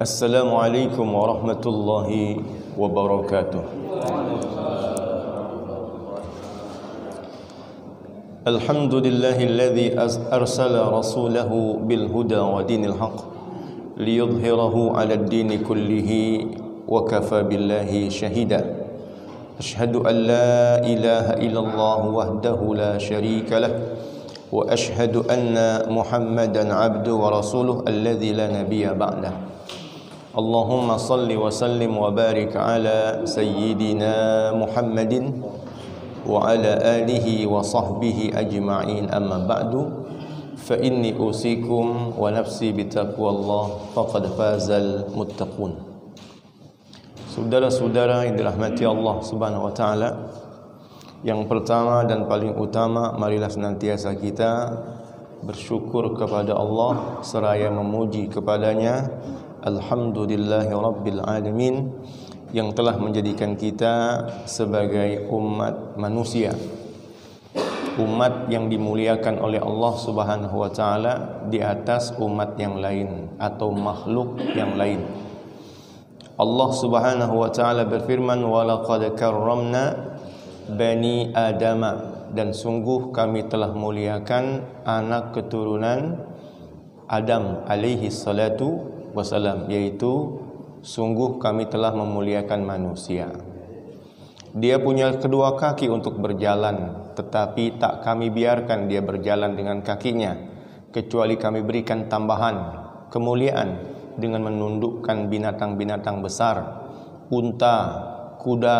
Assalamualaikum warahmatullahi wabarakatuh. Alhamdulillahilladzi arsala rasulahu bil huda wa dinil haqq liyudhhirahu 'alad dini kullihi wa kafa billahi shahida. Asyhadu an la ilaha illallah wahdahu la syarika lah wa asyhadu anna Muhammadan 'abduhu wa rasuluhu alladzi la nabiyya ba'dah. Allahumma salli wa sallim wa barik ala sayyidina Muhammadin wa ala alihi wa sahbihi ajma'in, amma ba'du, fa inni usikum wa nafsi bitaqwallah faqad fazal muttaqun. Saudara-saudara yang dirahmati Allah Subhanahu wa taala, yang pertama dan paling utama, marilah senantiasa kita bersyukur kepada Allah seraya memuji kepadanya. Alhamdulillahi Rabbil Alamin, yang telah menjadikan kita sebagai umat manusia, umat yang dimuliakan oleh Allah Subhanahu wa taala di atas umat yang lain atau makhluk yang lain. Allah Subhanahu wa taala berfirman, wa laqad karramna bani adama, dan sungguh kami telah muliakan anak keturunan Adam alaihi salatu wasalam, yaitu sungguh kami telah memuliakan manusia. Dia punya kedua kaki untuk berjalan, tetapi tak kami biarkan dia berjalan dengan kakinya, kecuali kami berikan tambahan kemuliaan dengan menundukkan binatang-binatang besar, unta, kuda,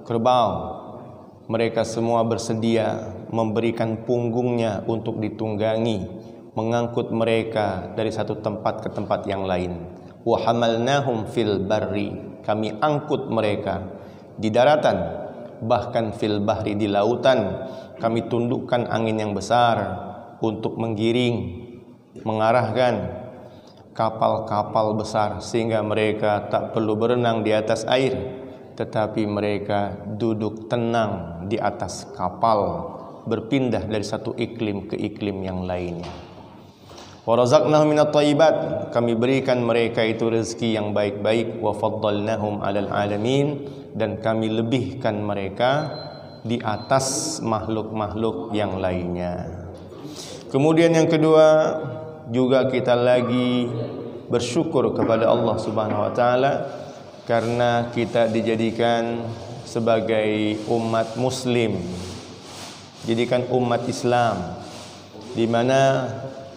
kerbau. Mereka semua bersedia memberikan punggungnya untuk ditunggangi, mengangkut mereka dari satu tempat ke tempat yang lain. Wa hamalnahum fil barri, kami angkut mereka di daratan, bahkan fil bahri, di lautan. Kami tundukkan angin yang besar untuk menggiring, mengarahkan kapal-kapal besar, sehingga mereka tak perlu berenang di atas air, tetapi mereka duduk tenang di atas kapal, berpindah dari satu iklim ke iklim yang lainnya. Wa razaqnahum minat thayyibat, kami berikan mereka itu rezeki yang baik-baik. Wa faddalnahum 'alal 'alamin, dan kami lebihkan mereka di atas makhluk-makhluk yang lainnya. Kemudian yang kedua, juga kita lagi bersyukur kepada Allah Subhanahu wa taala karena kita dijadikan sebagai umat muslim, jadikan umat Islam, di mana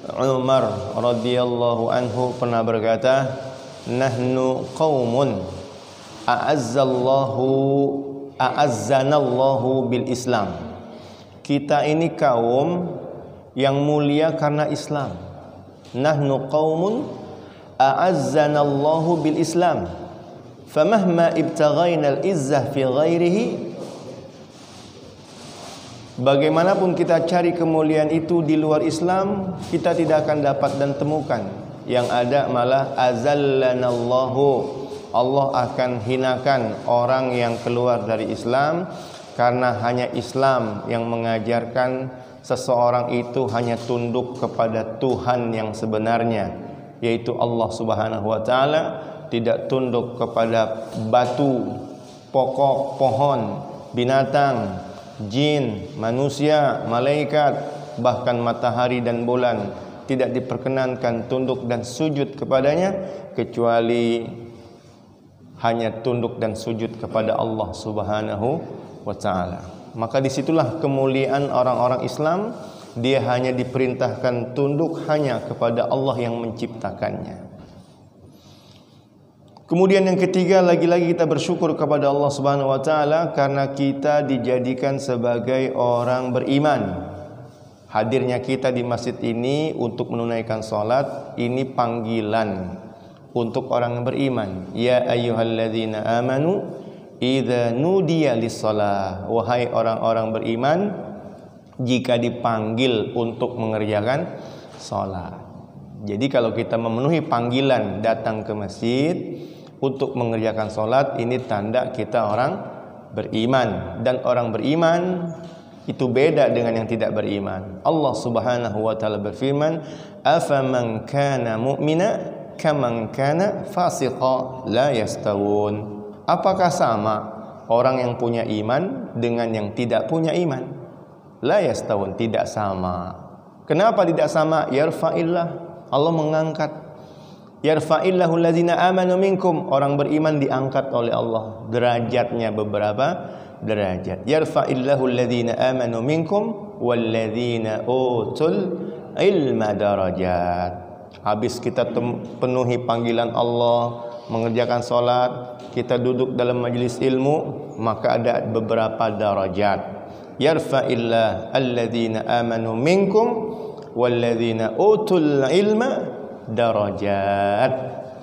Umar radhiyallahu anhu pernah berkata, nahnu qaumun a'azzanallahu bil Islam. Kita ini kaum yang mulia karena Islam. Nahnu qaumun a'azzanallahu bil Islam. Famahma ibtaghainal izzah fi ghairihi, bagaimanapun kita cari kemuliaan itu di luar Islam, kita tidak akan dapat dan temukan. Yang ada malah azallanallahu, Allah akan hinakan orang yang keluar dari Islam, karena hanya Islam yang mengajarkan seseorang itu hanya tunduk kepada Tuhan yang sebenarnya, yaitu Allah Subhanahu wa taala, tidak tunduk kepada batu, pokok, pohon, binatang, jin, manusia, malaikat, bahkan matahari dan bulan. Tidak diperkenankan tunduk dan sujud kepadanya, kecuali hanya tunduk dan sujud kepada Allah Subhanahu wa ta'ala. Maka disitulah kemuliaan orang-orang Islam. Dia hanya diperintahkan tunduk hanya kepada Allah yang menciptakannya. Kemudian yang ketiga, lagi-lagi kita bersyukur kepada Allah Subhanahu wa taala karena kita dijadikan sebagai orang beriman. Hadirnya kita di masjid ini untuk menunaikan salat, ini panggilan untuk orang yang beriman. Ya ayyuhalladzina amanu idza nudiya lis-shalah, wahai orang-orang beriman, jika dipanggil untuk mengerjakan salat. Jadi kalau kita memenuhi panggilan datang ke masjid untuk mengerjakan salat, ini tanda kita orang beriman. Dan orang beriman itu beda dengan yang tidak beriman. Allah Subhanahu wa taala berfirman, "Afaman kana mu'mina kaman kana fasiqa la yastawun. Apakah sama orang yang punya iman dengan yang tidak punya iman? La yastawun, tidak sama. Kenapa tidak sama? Yarfa'illah, Allah mengangkat. Yarfa'illahu allazina amanu minkum, orang beriman diangkat oleh Allah derajatnya beberapa derajat. Yarfa'illahu allazina amanu minkum walladzina utul ilma darajat. Habis kita penuhi panggilan Allah, mengerjakan salat, kita duduk dalam majlis ilmu, maka ada beberapa darajat. Yarfa'illahu alladzina amanu minkum walladzina utul ilma darajat.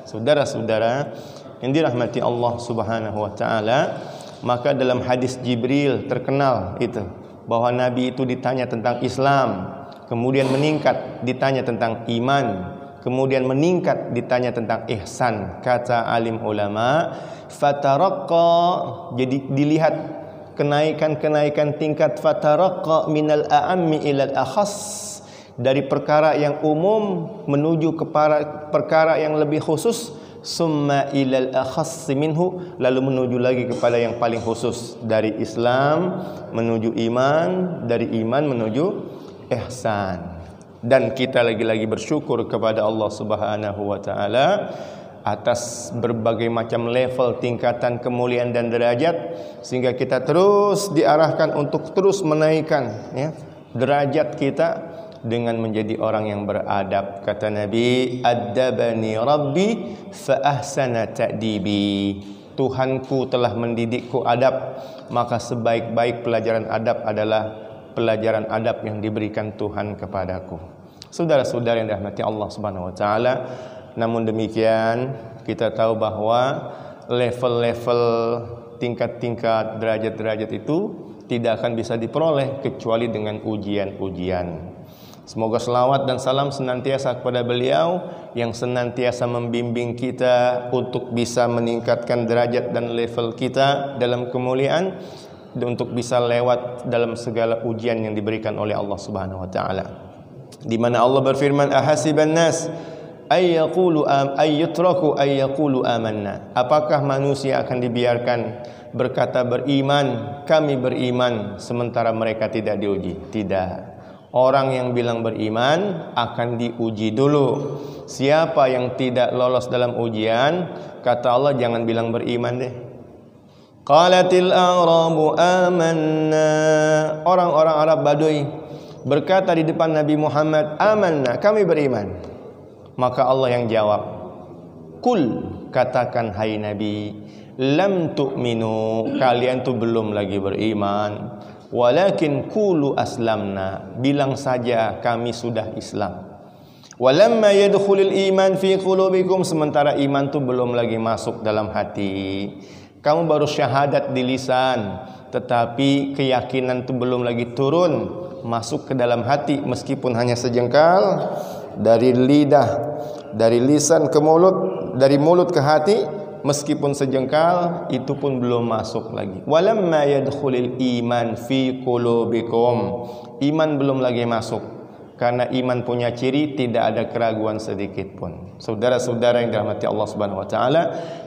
Saudara-saudara yang dirahmati Allah Subhanahu wa taala, maka dalam hadis Jibril terkenal itu bahwa Nabi itu ditanya tentang Islam, kemudian meningkat ditanya tentang iman, kemudian meningkat ditanya tentang ihsan. Kata alim ulama, fataraqqa, jadi dilihat kenaikan tingkat, fataraqqa minal a'ammi ilal akhas, dari perkara yang umum menuju ke perkara yang lebih khusus, summa ilal akhassi minhu, lalu menuju lagi kepada yang paling khusus, dari Islam menuju iman, dari iman menuju ihsan. Dan kita lagi-lagi bersyukur kepada Allah Subhanahu wa taala atas berbagai macam level, tingkatan kemuliaan dan derajat, sehingga kita terus diarahkan untuk terus menaikkan derajat kita dengan menjadi orang yang beradab. Kata Nabi, "Addabani Rabbi fa ahsana ta'dibi." Tuhanku telah mendidikku adab, maka sebaik-baik pelajaran adab adalah pelajaran adab yang diberikan Tuhan kepadaku. Saudara-saudara yang dirahmati Allah Subhanahu wa taala, namun demikian kita tahu bahwa level-level, tingkat-tingkat, derajat-derajat itu tidak akan bisa diperoleh kecuali dengan ujian-ujian. Semoga selawat dan salam senantiasa kepada beliau yang senantiasa membimbing kita untuk bisa meningkatkan derajat dan level kita dalam kemuliaan, dan untuk bisa lewat dalam segala ujian yang diberikan oleh Allah Subhanahu wa taala. Di mana Allah berfirman, ahasiban nas ayyaqulu ayyutraku ayyaqulu amanna. Apakah manusia akan dibiarkan berkata beriman, kami beriman, sementara mereka tidak diuji? Tidak. Orang yang bilang beriman akan diuji dulu. Siapa yang tidak lolos dalam ujian, kata Allah, jangan bilang beriman deh. Qalatil a'rabu amanna. Orang-orang Arab Badui berkata di depan Nabi Muhammad, amanna, kami beriman. Maka Allah yang jawab, kul, katakan hai Nabi, lam tu'minu, kalian tuh belum lagi beriman. Walakin qulu aslamna, bilang saja kami sudah Islam. Walamma yadkhulul iman fi qulubikum, sementara iman itu belum lagi masuk dalam hati. Kamu baru syahadat di lisan, tetapi keyakinan itu belum lagi turun masuk ke dalam hati, meskipun hanya sejengkal dari lidah, dari lisan ke mulut, dari mulut ke hati. Meskipun sejengkal, itu pun belum masuk lagi. Walamma yadkhulul iman fi qulubikum, iman belum lagi masuk. Karena iman punya ciri tidak ada keraguan sedikit pun. Saudara-saudara yang dirahmati Allah Subhanahu wa taala,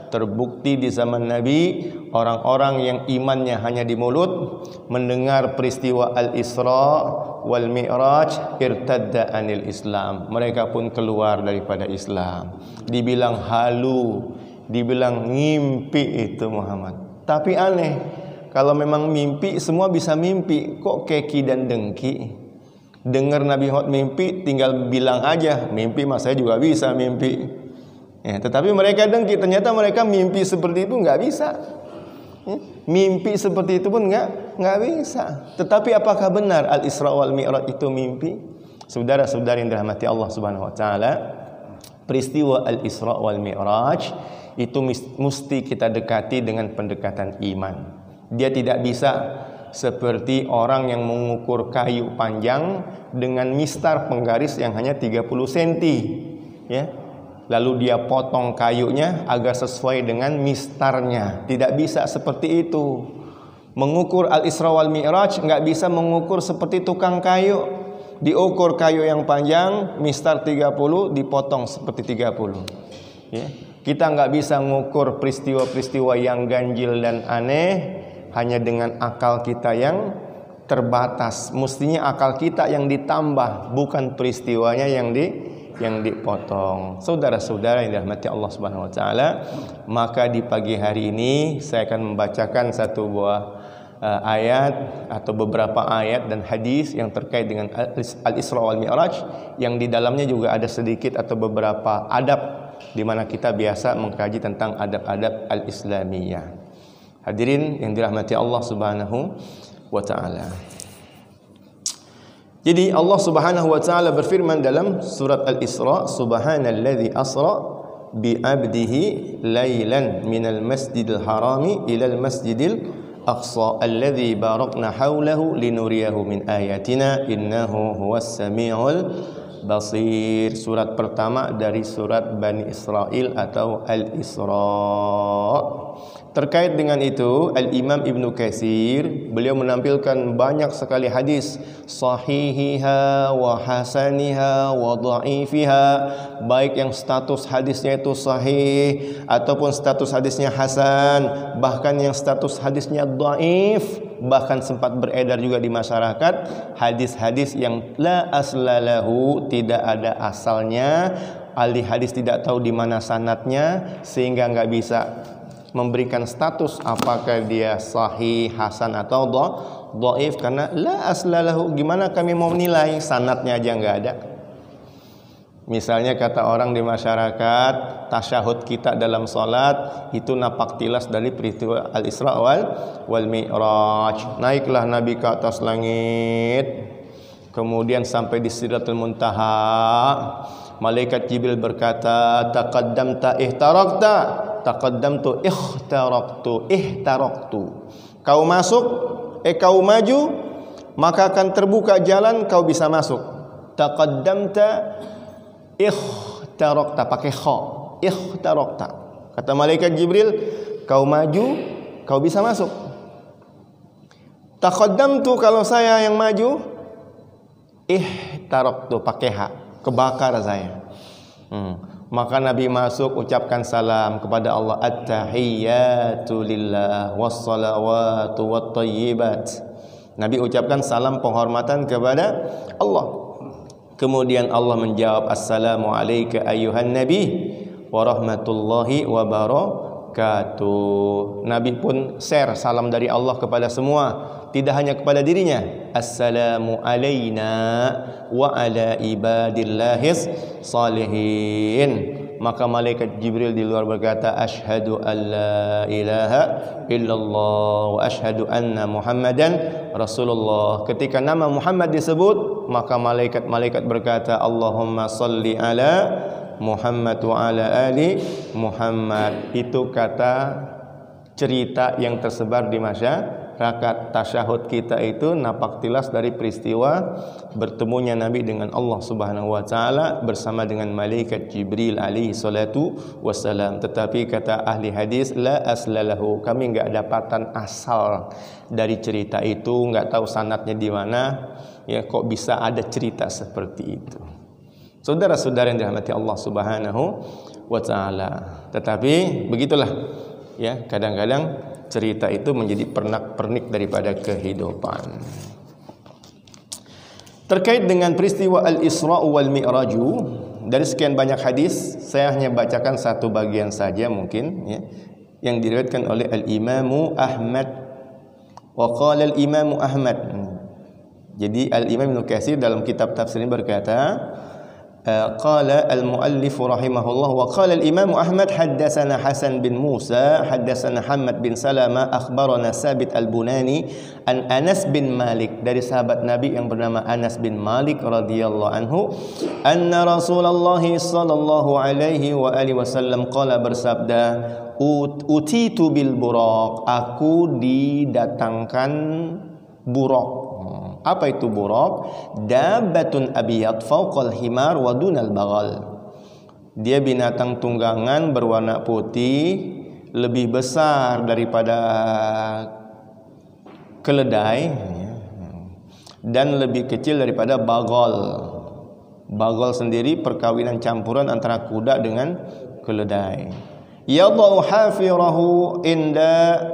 terbukti di zaman Nabi, orang-orang yang imannya hanya di mulut, mendengar peristiwa Al-Isra wal Mi'raj, irtadda anil Islam. Mereka pun keluar daripada Islam. Dibilang halu, dibilang ngimpi itu Muhammad. Tapi aneh, kalau memang mimpi, semua bisa mimpi. Kok keki dan dengki? Dengar Nabi Hud mimpi, tinggal bilang aja, mimpi mas saya juga bisa mimpi. Ya, tetapi mereka dengki, ternyata mereka mimpi seperti itu nggak bisa. Mimpi seperti itu pun nggak bisa. Tetapi apakah benar Al-Isra wal Mi'raj itu mimpi? Saudara-saudari yang dirahmati Allah Subhanahu wa taala, peristiwa Al-Isra wal Mi'raj itu mesti kita dekati dengan pendekatan iman. Dia tidak bisa seperti orang yang mengukur kayu panjang dengan mistar penggaris yang hanya 30 cm, ya. Lalu dia potong kayunya agar sesuai dengan mistarnya. Tidak bisa seperti itu. Mengukur Al-Isra wal Mi'raj nggak bisa mengukur seperti tukang kayu. diukur kayu yang panjang, mistar 30, dipotong seperti 30. Ya. Kita nggak bisa mengukur peristiwa-peristiwa yang ganjil dan aneh hanya dengan akal kita yang terbatas. Mestinya akal kita yang ditambah, bukan peristiwanya yang dipotong. Saudara-saudara yang dirahmati Allah Subhanahu wa taala, maka di pagi hari ini saya akan membacakan satu buah ayat atau beberapa ayat dan hadis yang terkait dengan Al-Isra wal Mi'raj, yang di dalamnya juga ada sedikit atau beberapa adab di mana kita biasa mengkaji tentang adab-adab al-Islamiyah. Hadirin yang dirahmati Allah Subhanahu wa taala. Jadi Allah Subhanahu wa taala berfirman dalam surat Al-Isra, subhanalladzi asra bi 'abdihi lailan minal masjidil harami ilal masjidil aqsa alladzi barakna haulahu linuriyahu min ayatina innahu huwas samiul basir. Surat pertama dari surat Bani Israel atau Al-Isra. Terkait dengan itu, Al-Imam Ibnu Katsir beliau menampilkan banyak sekali hadis sahihiha wa hasaniha wa dha'ifiha, baik yang status hadisnya itu sahih ataupun status hadisnya hasan, bahkan yang status hadisnya dhaif. Bahkan sempat beredar juga di masyarakat hadis-hadis yang la aslalahu, tidak ada asalnya, ahli hadis tidak tahu di mana sanadnya, sehingga nggak bisa memberikan status apakah dia sahih, hasan atau dhaif, karena la aslalahu. Gimana kami mau menilai, sanadnya aja nggak ada. Misalnya kata orang di masyarakat, tasyahud kita dalam salat itu napak tilas dari peristiwa Al-Isra wal Mi'raj. Naiklah Nabi ke atas langit, kemudian sampai di Sidratul Muntaha. Malaikat Jibril berkata, taqaddamta ihtarakta, taqaddamtu ihtaraktu. Kau masuk, kau maju, maka akan terbuka jalan, kau bisa masuk. Taqaddamta ihtarakta, pakai kha, ihtarakta. Kata malaikat Jibril, kau maju, kau bisa masuk. Taqaddamtu, kalau saya yang maju, ihtaraktu, pakai ha, kebakar saya. Maka Nabi masuk, ucapkan salam kepada Allah, at-tahiyyatu lillah wassalawatu wattayyibat. Nabi ucapkan salam penghormatan kepada Allah. Kemudian Allah menjawab, assalamu alayka ayyuhan nabi wa rahmatullahi wa barakatuh. Nabi pun share salam dari Allah kepada semua, tidak hanya kepada dirinya. Assalamu alayna wa ala ibadillahis salihin. Maka malaikat Jibril di luar berkata, asyhadu an la ilaha illallah wa asyhadu anna Muhammadan Rasulullah. Ketika nama Muhammad disebut, maka malaikat-malaikat berkata, Allahumma salli ala Muhammad wa ala ali Muhammad. Itu kata cerita yang tersebar di masyarakat. Tasyahud kita itu napak tilas dari peristiwa bertemunya Nabi dengan Allah Subhanahu wa taala bersama dengan malaikat Jibril alaihi salatu wassalam. Tetapi kata ahli hadis, la aslalahu, kami enggak dapatan asal dari cerita itu, enggak tahu sanadnya di mana. Ya, kok bisa ada cerita seperti itu. Saudara-saudara yang dirahmati Allah Subhanahu wa taala. Tetapi begitulah, ya, kadang-kadang cerita itu menjadi pernak-pernik daripada kehidupan. Terkait dengan peristiwa Al-Isra wal Mi'raj, dari sekian banyak hadis, saya hanya bacakan satu bagian saja mungkin, ya, yang diriwayatkan oleh Al-Imamu Ahmad. Wa qala Al-Imamu Ahmad. Jadi Al-Imam Ibnu Katsir dalam kitab tafsir ini berkata, qala al-muallif rahimahullah wa qala al-imam Ahmad haddatsana Hasan bin Musa haddatsana Hamad bin Salama akhbarana Sabit al-Bunani an Anas bin Malik, dari sahabat Nabi yang bernama Anas bin Malik radhiyallahu anhu, anna Rasulullah sallallahu alaihi wa alihi wasallam qala, bersabda, utitu bil buraq, aku didatangkan buraq. Apa itu buraq? Dabbatun abiyat fawqal himar wa dunal baghal. Dia binatang tunggangan berwarna putih, lebih besar daripada keledai, dan lebih kecil daripada bagol. Bagol sendiri perkawinan campuran antara kuda dengan keledai. Yadau hafirahu inda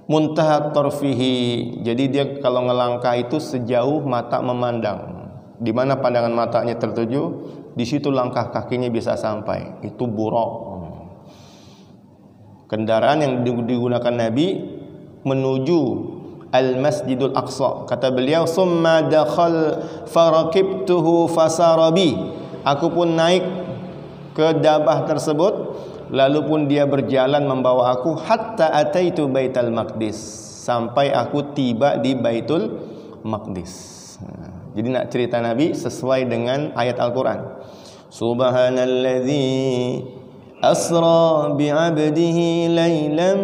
muntaha tarfihi. Jadi dia kalau ngelangkah itu sejauh mata memandang. Di mana pandangan matanya tertuju, di situ langkah kakinya bisa sampai. Itu buraq. Kendaraan yang digunakan Nabi menuju Al-Masjidul Aqsa. Kata beliau, "Summa dakhal farakibtuhu fasarabi." Aku pun naik ke dabah tersebut, lalu pun dia berjalan membawa aku hatta ataitu Baitul Maqdis, sampai aku tiba di Baitul Maqdis. Jadi nak cerita Nabi sesuai dengan ayat Al-Qur'an. Subhanalladzi asra bi'abdihi laylan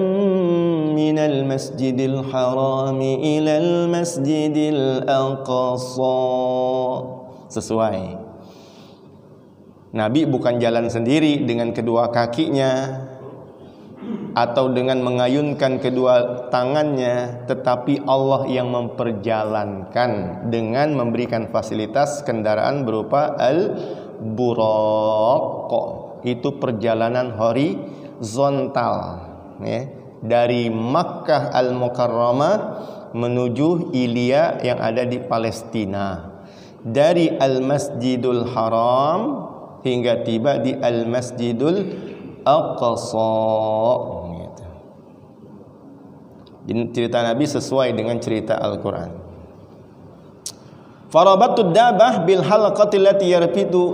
minal masjidil harami ilal masjidil aqsa. Sesuai. Nabi bukan jalan sendiri dengan kedua kakinya atau dengan mengayunkan kedua tangannya, tetapi Allah yang memperjalankan dengan memberikan fasilitas kendaraan berupa al-buraq. Itu perjalanan horizontal, ya, dari Makkah Al-Mukarramah menuju Ilya yang ada di Palestina, dari Al-Masjidul Haram hingga tiba di Al-Masjidul Aqsa. Gitu. Jadi cerita Nabi sesuai dengan cerita Al-Quran. Farabatud dabah bil halaqati allati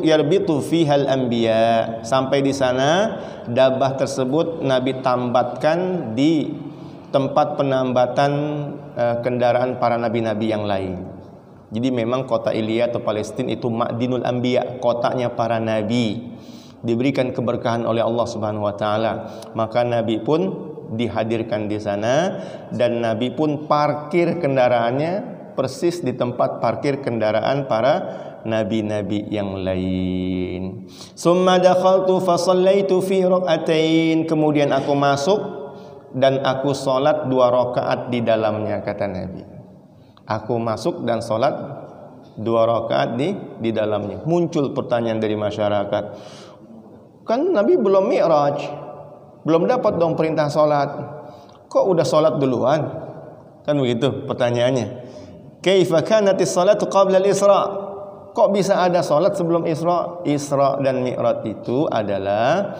yarbitu fiha al-anbiya. Sampai di sana dabah tersebut Nabi tambatkan di tempat penambatan kendaraan para nabi-nabi yang lain. Jadi memang kota Ilya atau Palestina itu Ma'dinul Anbiya, kotanya para nabi. Diberikan keberkahan oleh Allah Subhanahu wa taala. Maka Nabi pun dihadirkan di sana dan Nabi pun parkir kendaraannya persis di tempat parkir kendaraan para nabi-nabi yang lain. Summa dakhaltu fa shallaitu fi rak'atain. Kemudian aku masuk dan aku salat 2 rakaat di dalamnya, kata Nabi. Aku masuk dan salat 2 rakaat di dalamnya. Muncul pertanyaan dari masyarakat. Kan Nabi belum mi'raj, belum dapat dong perintah salat. Kok udah salat duluan? Kan begitu pertanyaannya. Kaifa kanatis salatu qabla al-Isra? Kok bisa ada salat sebelum Isra? Isra dan Mi'raj itu adalah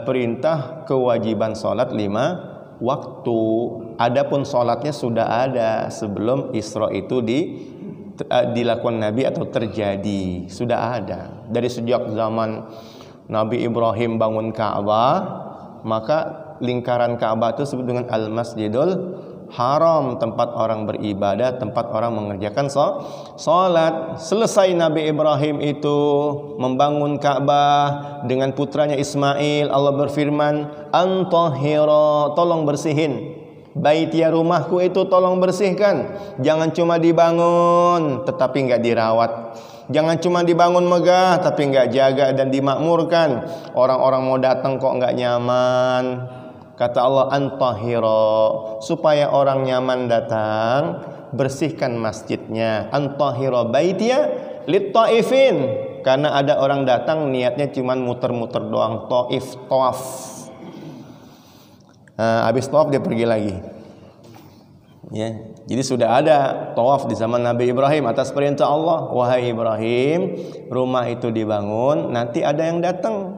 perintah kewajiban salat 5 waktu. Adapun salatnya sudah ada sebelum Isra itu dilakukan Nabi atau terjadi. Sudah ada. Dari sejak zaman Nabi Ibrahim bangun Ka'bah, maka lingkaran Ka'bah itu disebut dengan Al-Masjidul Haram, tempat orang beribadah, tempat orang mengerjakan salat. Selesai Nabi Ibrahim itu membangun Ka'bah dengan putranya Ismail, Allah berfirman, "Antahira," tolong bersihin. Baitiya, rumahku itu tolong bersihkan. Jangan cuma dibangun tetapi enggak dirawat. Jangan cuma dibangun megah tapi enggak jaga dan dimakmurkan. Orang-orang mau datang kok enggak nyaman. Kata Allah, antahira, supaya orang nyaman datang, bersihkan masjidnya. Antahira baitiya lit-taifin, karena ada orang datang niatnya cuma muter-muter doang, tawaf. Habis tawaf dia pergi lagi. Ya, jadi sudah ada tawaf di zaman Nabi Ibrahim atas perintah Allah. Wahai Ibrahim, rumah itu dibangun, nanti ada yang datang.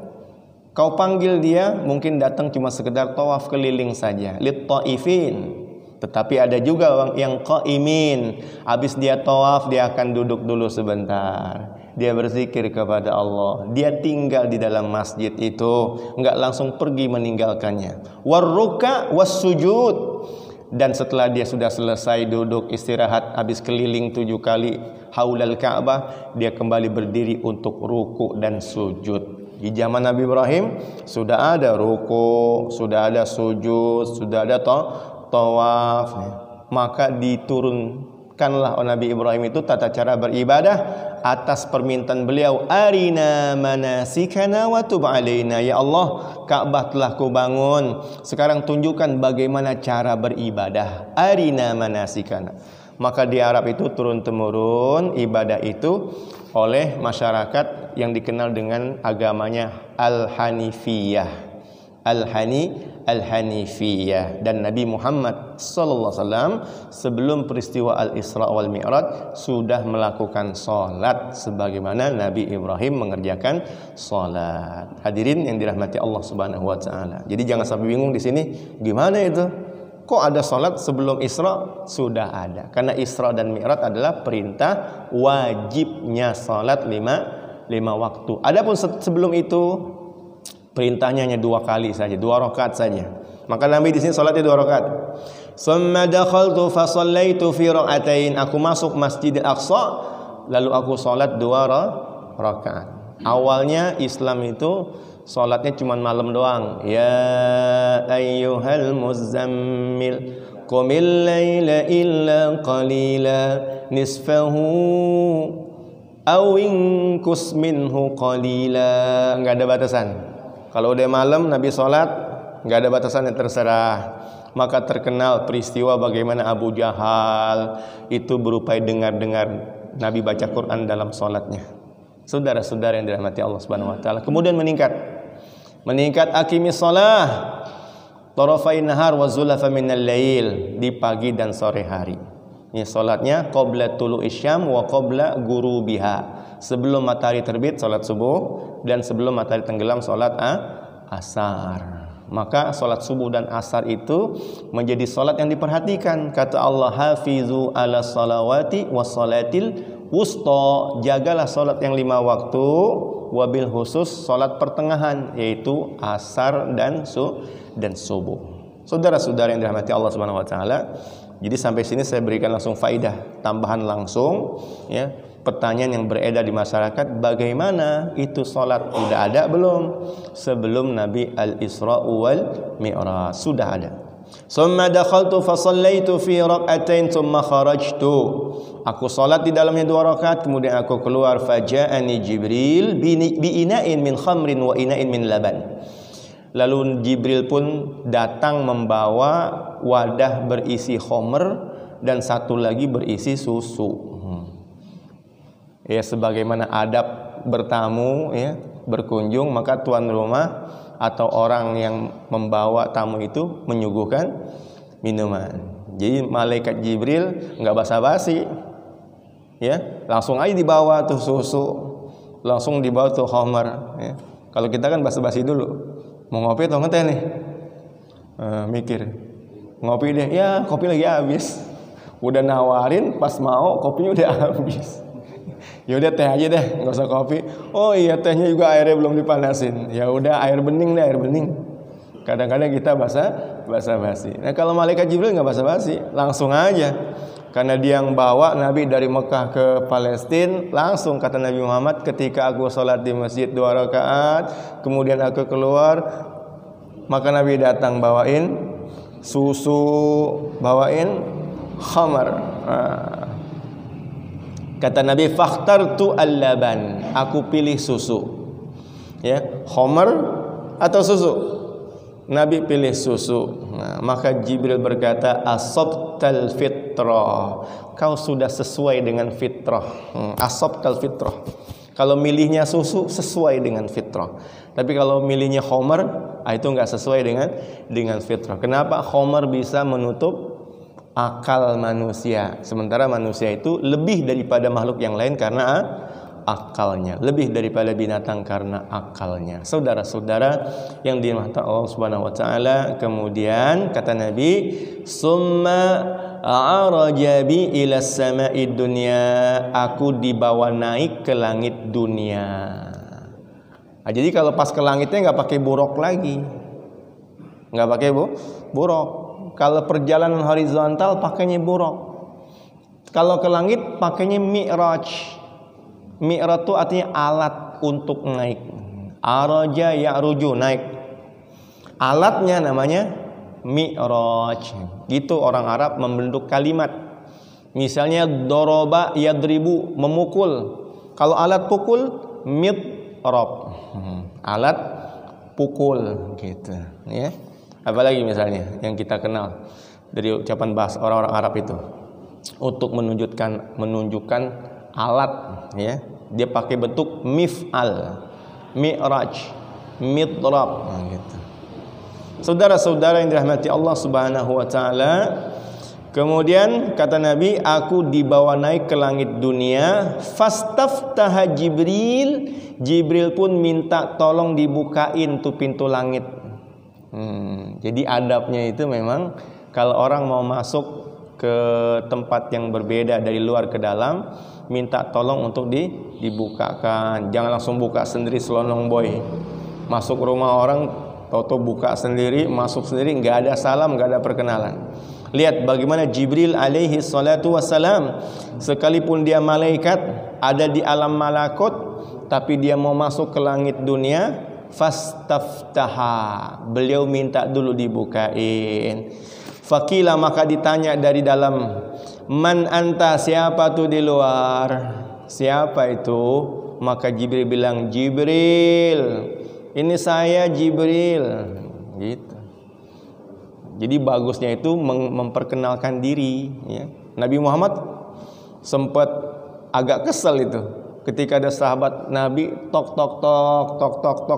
Kau panggil dia, mungkin datang cuma sekedar tawaf keliling saja, lit-taifin. Tetapi ada juga orang yang qaimin. Habis dia tawaf, dia akan duduk dulu sebentar. Dia berzikir kepada Allah. Dia tinggal di dalam masjid itu, enggak langsung pergi meninggalkannya. Warruka wassujud. Dan setelah dia sudah selesai duduk istirahat, habis keliling 7 kali haulal Ka'bah, dia kembali berdiri untuk ruku dan sujud. Di zaman Nabi Ibrahim sudah ada ruku, sudah ada sujud, sudah ada tawaf. Maka diturunkanlah oleh Nabi Ibrahim itu tata cara beribadah atas permintaan beliau, arina manasikana wa tub alaina. Ya Allah, Ka'bah telah ku bangun, sekarang tunjukkan bagaimana cara beribadah. Arina manasikana. Maka di Arab itu turun-temurun ibadah itu oleh masyarakat yang dikenal dengan agamanya Al-Hanifiyah. Al-Hanifiyah. Dan Nabi Muhammad sallallahu alaihi wasallam sebelum peristiwa Al-Isra wal Mi'raj sudah melakukan salat sebagaimana Nabi Ibrahim mengerjakan salat. Hadirin yang dirahmati Allah Subhanahu wa taala. Jadi jangan sampai bingung di sini, gimana itu? Kok ada salat sebelum Isra? Sudah ada. Karena Isra dan Mi'raj adalah perintah wajibnya salat lima waktu. Adapun sebelum itu perintahnya hanya 2 kali saja, 2 rakaat saja. Maka Nabi di sini salatnya 2 rakaat. Summa dakhaltu fa shallaitu fi rak'atain. Aku masuk Masjidil Aqsa lalu aku salat 2 rakaat. Awalnya Islam itu salatnya cuma malam doang. Ya ayyuhal muzammil qumil laila illa qalila nisfahu aw inqus minhu qalila. Enggak ada batasan. Kalau udah malam Nabi salat, enggak ada batasan, yang terserah. Maka terkenal peristiwa bagaimana Abu Jahal itu berupaya dengar-dengar Nabi baca Quran dalam salatnya. Saudara-saudara yang dirahmati Allah Subhanahu wa taala, kemudian meningkat aqimis shalah tarafai nahar wa zulafa minal lail, di pagi dan sore hari. Ini salatnya qabla tulu'i syam wa qabla ghurubiha. Sebelum matahari terbit salat subuh, dan sebelum matahari tenggelam salat asar. Maka salat subuh dan asar itu menjadi salat yang diperhatikan. Kata Allah, hafizu ala salawati was salatil wusta, jagalah salat yang 5 waktu, wabil khusus salat pertengahan, yaitu asar dan subuh. Saudara-saudara yang dirahmati Allah Subhanahu wa taala, jadi sampai sini saya berikan langsung faidah tambahan langsung, ya. Pertanyaan yang beredar di masyarakat, bagaimana itu salat? Udah ada belum? Sebelum Nabi Al-Isra wal Mi'raj sudah ada. Summa dakhaltu fa shallaitu fi rak'atain thumma kharajtu. Aku salat di dalamnya 2 rakaat, kemudian aku keluar. Faja'ani Jibril bi ina'in min khamrin wa ina'in min laban. Lalu Jibril pun datang membawa wadah berisi khamr dan satu lagi berisi susu. Ya, sebagaimana adab bertamu, ya, berkunjung, maka tuan rumah atau orang yang membawa tamu itu menyuguhkan minuman. Jadi malaikat Jibril nggak basa-basi, ya, langsung aja dibawa tuh susu, langsung dibawa tuh khamar. Ya. Kalau kita kan basa-basi dulu, mau ngopi atau ngeteh nih, mikir, ngopi deh, ya kopi lagi habis, udah nawarin, pas mau kopinya udah habis. Ya udah teh aja deh, nggak usah kopi. Oh iya, tehnya juga airnya belum dipanasin. Ya udah air bening deh, air bening. Kadang-kadang kita basa-basi. Nah kalau malaikat Jibril nggak basa-basi, langsung aja. Karena dia yang bawa Nabi dari Mekah ke Palestina, langsung kata Nabi Muhammad, ketika aku sholat di masjid 2 rakaat, kemudian aku keluar, maka Nabi datang bawain susu, bawain khamar. Kata Nabi, fakhtartu al-laban, aku pilih susu. Ya, khamar atau susu? Nabi pilih susu. Nah, maka Jibril berkata, asabtal fitrah, kau sudah sesuai dengan fitrah. Asabtal fitrah. Kalau milihnya susu sesuai dengan fitrah. Tapi kalau milihnya khamar, itu enggak sesuai dengan fitrah. Kenapa? Khamar bisa menutup akal manusia, sementara manusia itu lebih daripada makhluk yang lain karena akalnya, lebih daripada binatang karena akalnya. Saudara-saudara yang dirahmati Allah Subhanahu wa taala, kemudian kata Nabi, summa a'raja bi ila sama'id dunya, aku dibawa naik ke langit dunia. Nah, jadi kalau pas ke langitnya nggak pakai buruk lagi, nggak pakai buruk. Kalau perjalanan horizontal pakainya buruk. Kalau ke langit pakainya mi'raj. Mi'raj itu artinya alat untuk naik. Araja ya'ruju, naik. Alatnya namanya mi'raj. Gitu orang Arab membentuk kalimat. Misalnya doroba yadribu, memukul. Kalau alat pukul mi'rab. Alat pukul gitu, ya. Apalagi misalnya yang kita kenal dari ucapan bahasa orang-orang Arab itu, untuk menunjukkan alat, ya. Dia pakai bentuk mif'al, mi'raj, midrab, gitu. Saudara-saudara yang dirahmati Allah Subhanahu wa taala, kemudian kata Nabi, aku dibawa naik ke langit dunia, fastaftaha Jibril, Jibril pun minta tolong dibukain tuh pintu langit. Jadi adabnya itu memang kalau orang mau masuk ke tempat yang berbeda dari luar ke dalam, minta tolong untuk dibukakan. Jangan langsung buka sendiri selonong boy. Masuk rumah orang, toto buka sendiri, masuk sendiri, nggak ada salam, nggak ada perkenalan. Lihat bagaimana Jibril alaihi salatu wassalam, sekalipun dia malaikat, ada di alam malakut, tapi dia mau masuk ke langit dunia, fastaftaha, beliau minta dulu dibukain. Fakila, maka ditanya dari dalam, man anta, siapa tuh di luar, siapa itu? Maka Jibril bilang, Jibril, ini saya Jibril, gitu. Jadi bagusnya itu memperkenalkan diri, ya. Nabi Muhammad sempat agak kesel itu ketika ada sahabat Nabi tok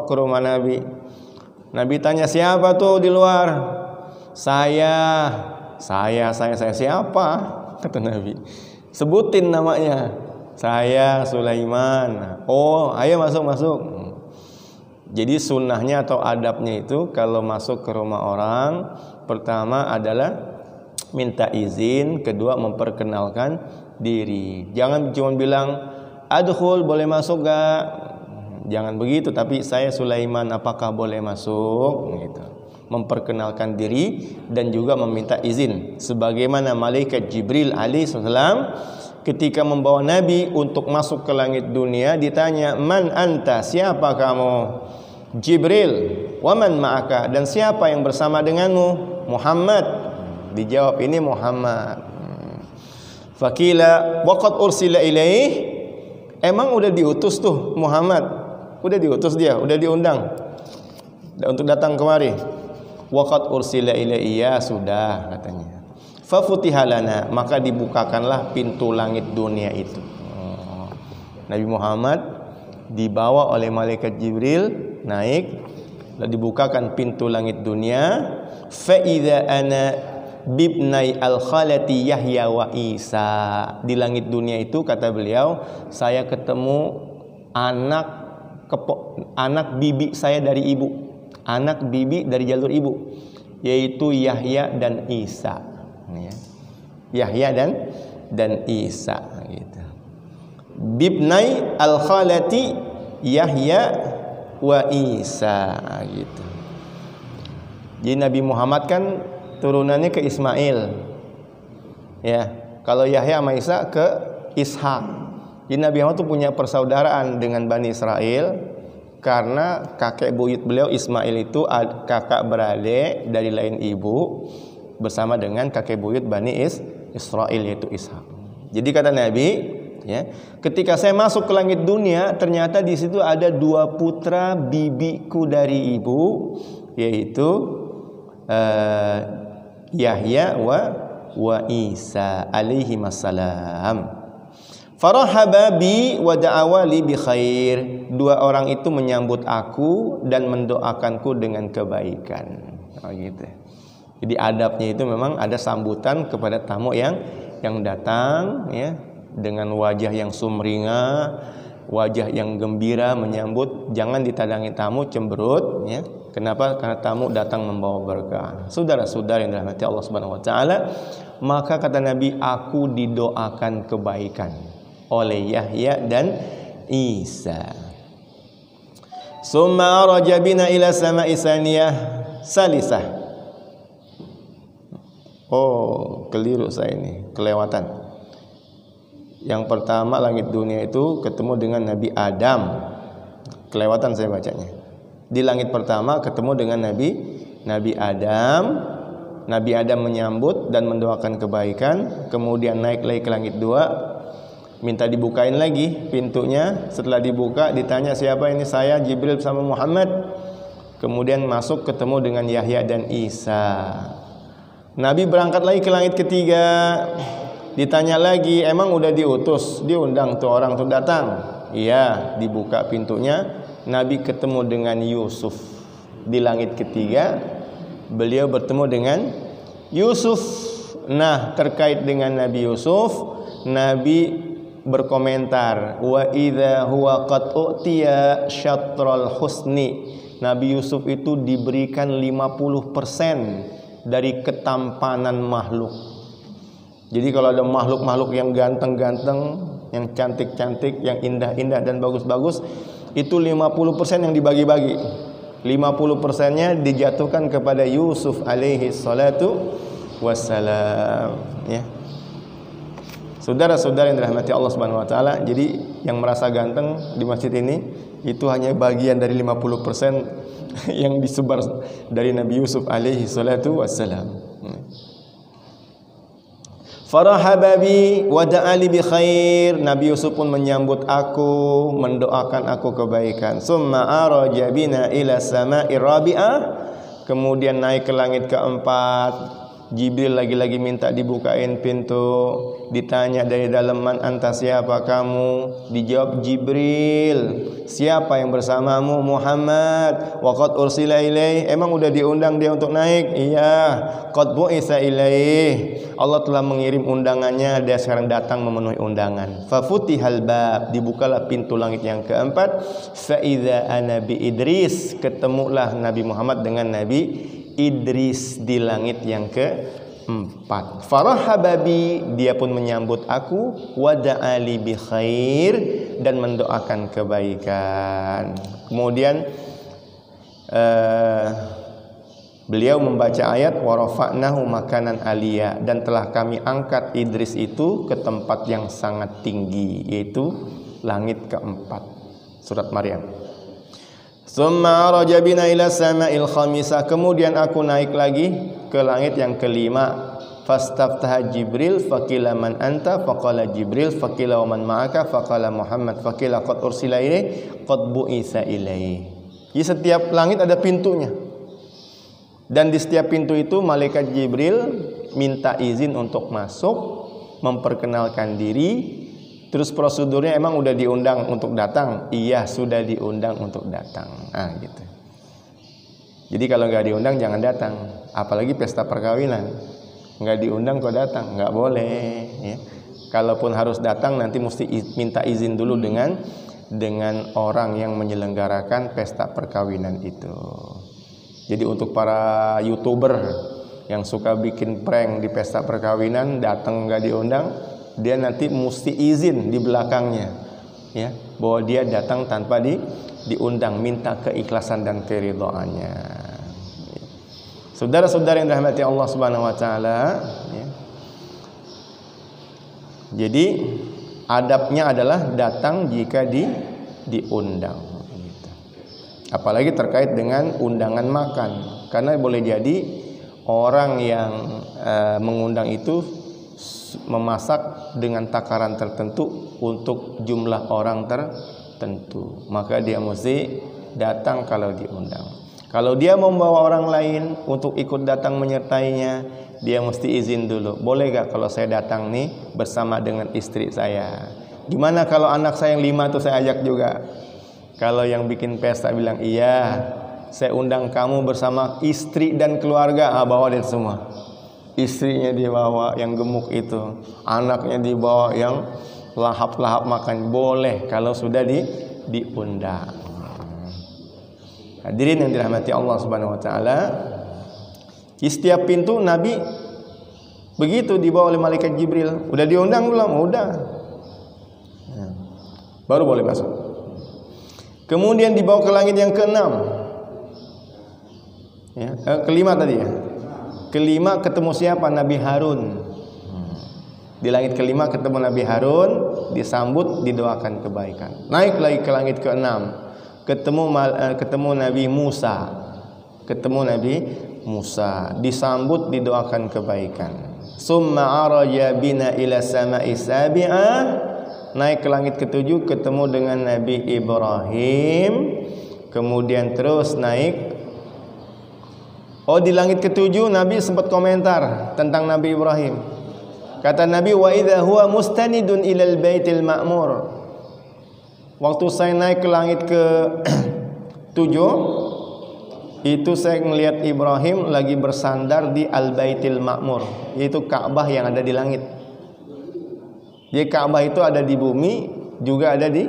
ke rumah Nabi. Nabi tanya, siapa tuh di luar? Saya siapa? Kata Nabi. Sebutin namanya. Saya Sulaiman. Oh, ayo masuk. Jadi sunnahnya atau adabnya itu kalau masuk ke rumah orang, pertama adalah minta izin, kedua memperkenalkan diri. Jangan cuma bilang, adkhul, boleh masuk gak? Jangan begitu, tapi saya Sulaiman, apakah boleh masuk? Gitu. Memperkenalkan diri dan juga meminta izin. Sebagaimana malaikat Jibril alaihissalam ketika membawa Nabi untuk masuk ke langit dunia, ditanya, man anta, siapa kamu? Jibril. Wa man ma'aka, dan siapa yang bersama denganmu? Muhammad. Dijawab, ini Muhammad. Fakila waqad ursila ilaih, emang udah diutus tuh Muhammad, udah diutus dia, udah diundang untuk datang kemari. Waqad ursila ilaih, ya sudah, katanya. Fafutihalana, maka dibukakanlah pintu langit dunia itu. Nabi Muhammad dibawa oleh malaikat Jibril naik, lalu dibukakan pintu langit dunia. Fa idza ana bibnai al-khalati Yahya wa Isa. Di langit dunia itu, kata beliau, saya ketemu anak bibi saya dari ibu, anak bibi dari jalur ibu, yaitu Yahya dan Isa, ya. Yahya dan Isa, gitu. Bibnai al-khalati Yahya wa Isa, gitu. Jadi Nabi Muhammad kan turunannya ke Ismail, ya. Kalau Yahya sama Isa ke Ishak. Jadi Nabi Muhammad tuh punya persaudaraan dengan Bani Israel karena kakek buyut beliau Ismail itu kakak beradik dari lain ibu bersama dengan kakek buyut Bani Israel, yaitu Ishak. Jadi kata Nabi, ya, ketika saya masuk ke langit dunia, ternyata di situ ada dua putra bibiku dari ibu, yaitu Yahya wa Isa alaihi wassalam. Farahaba bi wa da'awali bi khair. Dua orang itu menyambut aku dan mendoakanku dengan kebaikan. Oh, gitu. Jadi adabnya itu memang ada sambutan kepada tamu yang datang, ya, dengan wajah yang sumringah, wajah yang gembira menyambut. Jangan ditadangi tamu cemberut, ya. Kenapa? Karena tamu datang membawa berkah. Saudara-saudara yang dirahmati Allah Subhanahu wa taala, maka kata Nabi, aku didoakan kebaikan oleh Yahya dan Isa. Summa rajabina ila sama'i saniyah salisah. Oh, keliru saya ini, kelewatan. Yang pertama langit dunia itu ketemu dengan Nabi Adam. Kelewatan saya bacanya. Di langit pertama ketemu dengan Nabi Adam. Nabi Adam menyambut dan mendoakan kebaikan. Kemudian naik lagi ke langit 2, minta dibukain lagi pintunya. Setelah dibuka ditanya, siapa ini? Saya Jibril sama Muhammad. Kemudian masuk ketemu dengan Yahya dan Isa. Nabi berangkat lagi ke langit ketiga. Ditanya lagi, emang udah diutus, diundang tuh orang tuh datang? Iya, dibuka pintunya, Nabi ketemu dengan Yusuf. Di langit ketiga, beliau bertemu dengan Yusuf. Nah, terkait dengan Nabi Yusuf, Nabi berkomentar, wa idza huwa qad utiya syatral husni. Nabi Yusuf itu diberikan 50% dari ketampanan makhluk. Jadi kalau ada makhluk-makhluk yang ganteng-ganteng, yang cantik-cantik, yang indah-indah dan bagus-bagus, itu 50% yang dibagi-bagi. 50%-nya dijatuhkan kepada Yusuf alaihi salatu wassalam, ya. Saudara-saudara yang dirahmati Allah Subhanahu wa taala, jadi yang merasa ganteng di masjid ini itu hanya bagian dari 50% yang disebar dari Nabi Yusuf alaihi salatu wassalam. Farahaba bi wa da'ali bi khair. Nabi Yusuf pun menyambut aku, mendoakan aku kebaikan. Summa araja bina ila sama'i rabi'ah. Kemudian naik ke langit keempat. Jibril lagi-lagi minta dibukain pintu. Ditanya dari dalam, man anta, siapa kamu? Dijawab Jibril, siapa yang bersamamu? Muhammad. Wa qad ursila ilaih, emang udah diundang dia untuk naik? Iya. Qad bu'itsa ilaih, Allah telah mengirim undangannya, dia sekarang datang memenuhi undangan. Fa futihal bab, dibukalah pintu langit yang keempat. Fa idza ana bi Idris, ketemulah Nabi Muhammad dengan Nabi Idris di langit yang keempat. Farahaba bi, dia pun menyambut aku, wa da'ali bi khair, dan mendoakan kebaikan. Kemudian beliau membaca ayat wa rafa'nahu makanan aliyah, dan telah kami angkat Idris itu ke tempat yang sangat tinggi, yaitu langit keempat. Surat Maryam. Summa araja bina ila sama'il khamisah, kemudian aku naik lagi ke langit yang kelima. Fastaftaha Jibril faqila man anta, faqala Jibril, faqila wa man ma'aka, faqala Muhammad, faqila qad ursila ilaih, qad bu'itsa ilaih. Jadi setiap langit ada pintunya. Dan di setiap pintu itu malaikat Jibril minta izin untuk masuk, memperkenalkan diri. Terus prosedurnya, emang udah diundang untuk datang? Iya, sudah diundang untuk datang. Ah, gitu. Jadi kalau nggak diundang jangan datang. Apalagi pesta perkawinan, nggak diundang kok datang, nggak boleh. Ya. Kalaupun harus datang, nanti mesti minta izin dulu dengan orang yang menyelenggarakan pesta perkawinan itu. Jadi untuk para YouTuber yang suka bikin prank di pesta perkawinan, datang nggak diundang, dia nanti mesti izin di belakangnya, ya, bahwa dia datang tanpa diundang, minta keikhlasan dan keridhaannya. Saudara-saudara yang dirahmati Allah Subhanahu wa taala, ya. Jadi adabnya adalah datang jika diundang, gitu. Apalagi terkait dengan undangan makan, karena boleh jadi orang yang mengundang itu memasak dengan takaran tertentu untuk jumlah orang tertentu, maka dia mesti datang kalau diundang. Kalau dia membawa orang lain untuk ikut datang menyertainya, dia mesti izin dulu. Boleh gak kalau saya datang nih bersama dengan istri saya? Gimana kalau anak saya yang 5 tuh saya ajak juga? Kalau yang bikin pesta bilang, iya, saya undang kamu bersama istri dan keluarga, bawa dia semua. Istrinya dibawa yang gemuk itu, anaknya dibawa yang lahap-lahap makan, boleh kalau sudah diundang. Hadirin yang dirahmati Allah Subhanahu wa taala, di setiap pintu Nabi begitu dibawa oleh malaikat Jibril. Udah diundang belum? Udah. Baru boleh masuk. Kemudian dibawa ke langit yang keenam. Ya, kelima tadi ya. Kelima ketemu siapa? Nabi Harun. Di langit kelima ketemu Nabi Harun, disambut, didoakan kebaikan. Naik lagi ke langit keenam, ketemu Nabi Musa. Ketemu Nabi Musa, disambut, didoakan kebaikan. Summa araja bina ila sama'i sabi'ah. Naik ke langit ketujuh, ketemu dengan Nabi Ibrahim. Kemudian terus naik. Oh, di langit ketujuh Nabi sempat komentar tentang Nabi Ibrahim. Kata Nabi, wa idza huwa mustanidun ilal baitil ma'mur. Waktu saya naik ke langit ke 7, itu saya melihat Ibrahim lagi bersandar di Al-Baitil Ma'mur, yaitu Ka'bah yang ada di langit. Jadi Ka'bah itu ada di bumi, juga ada di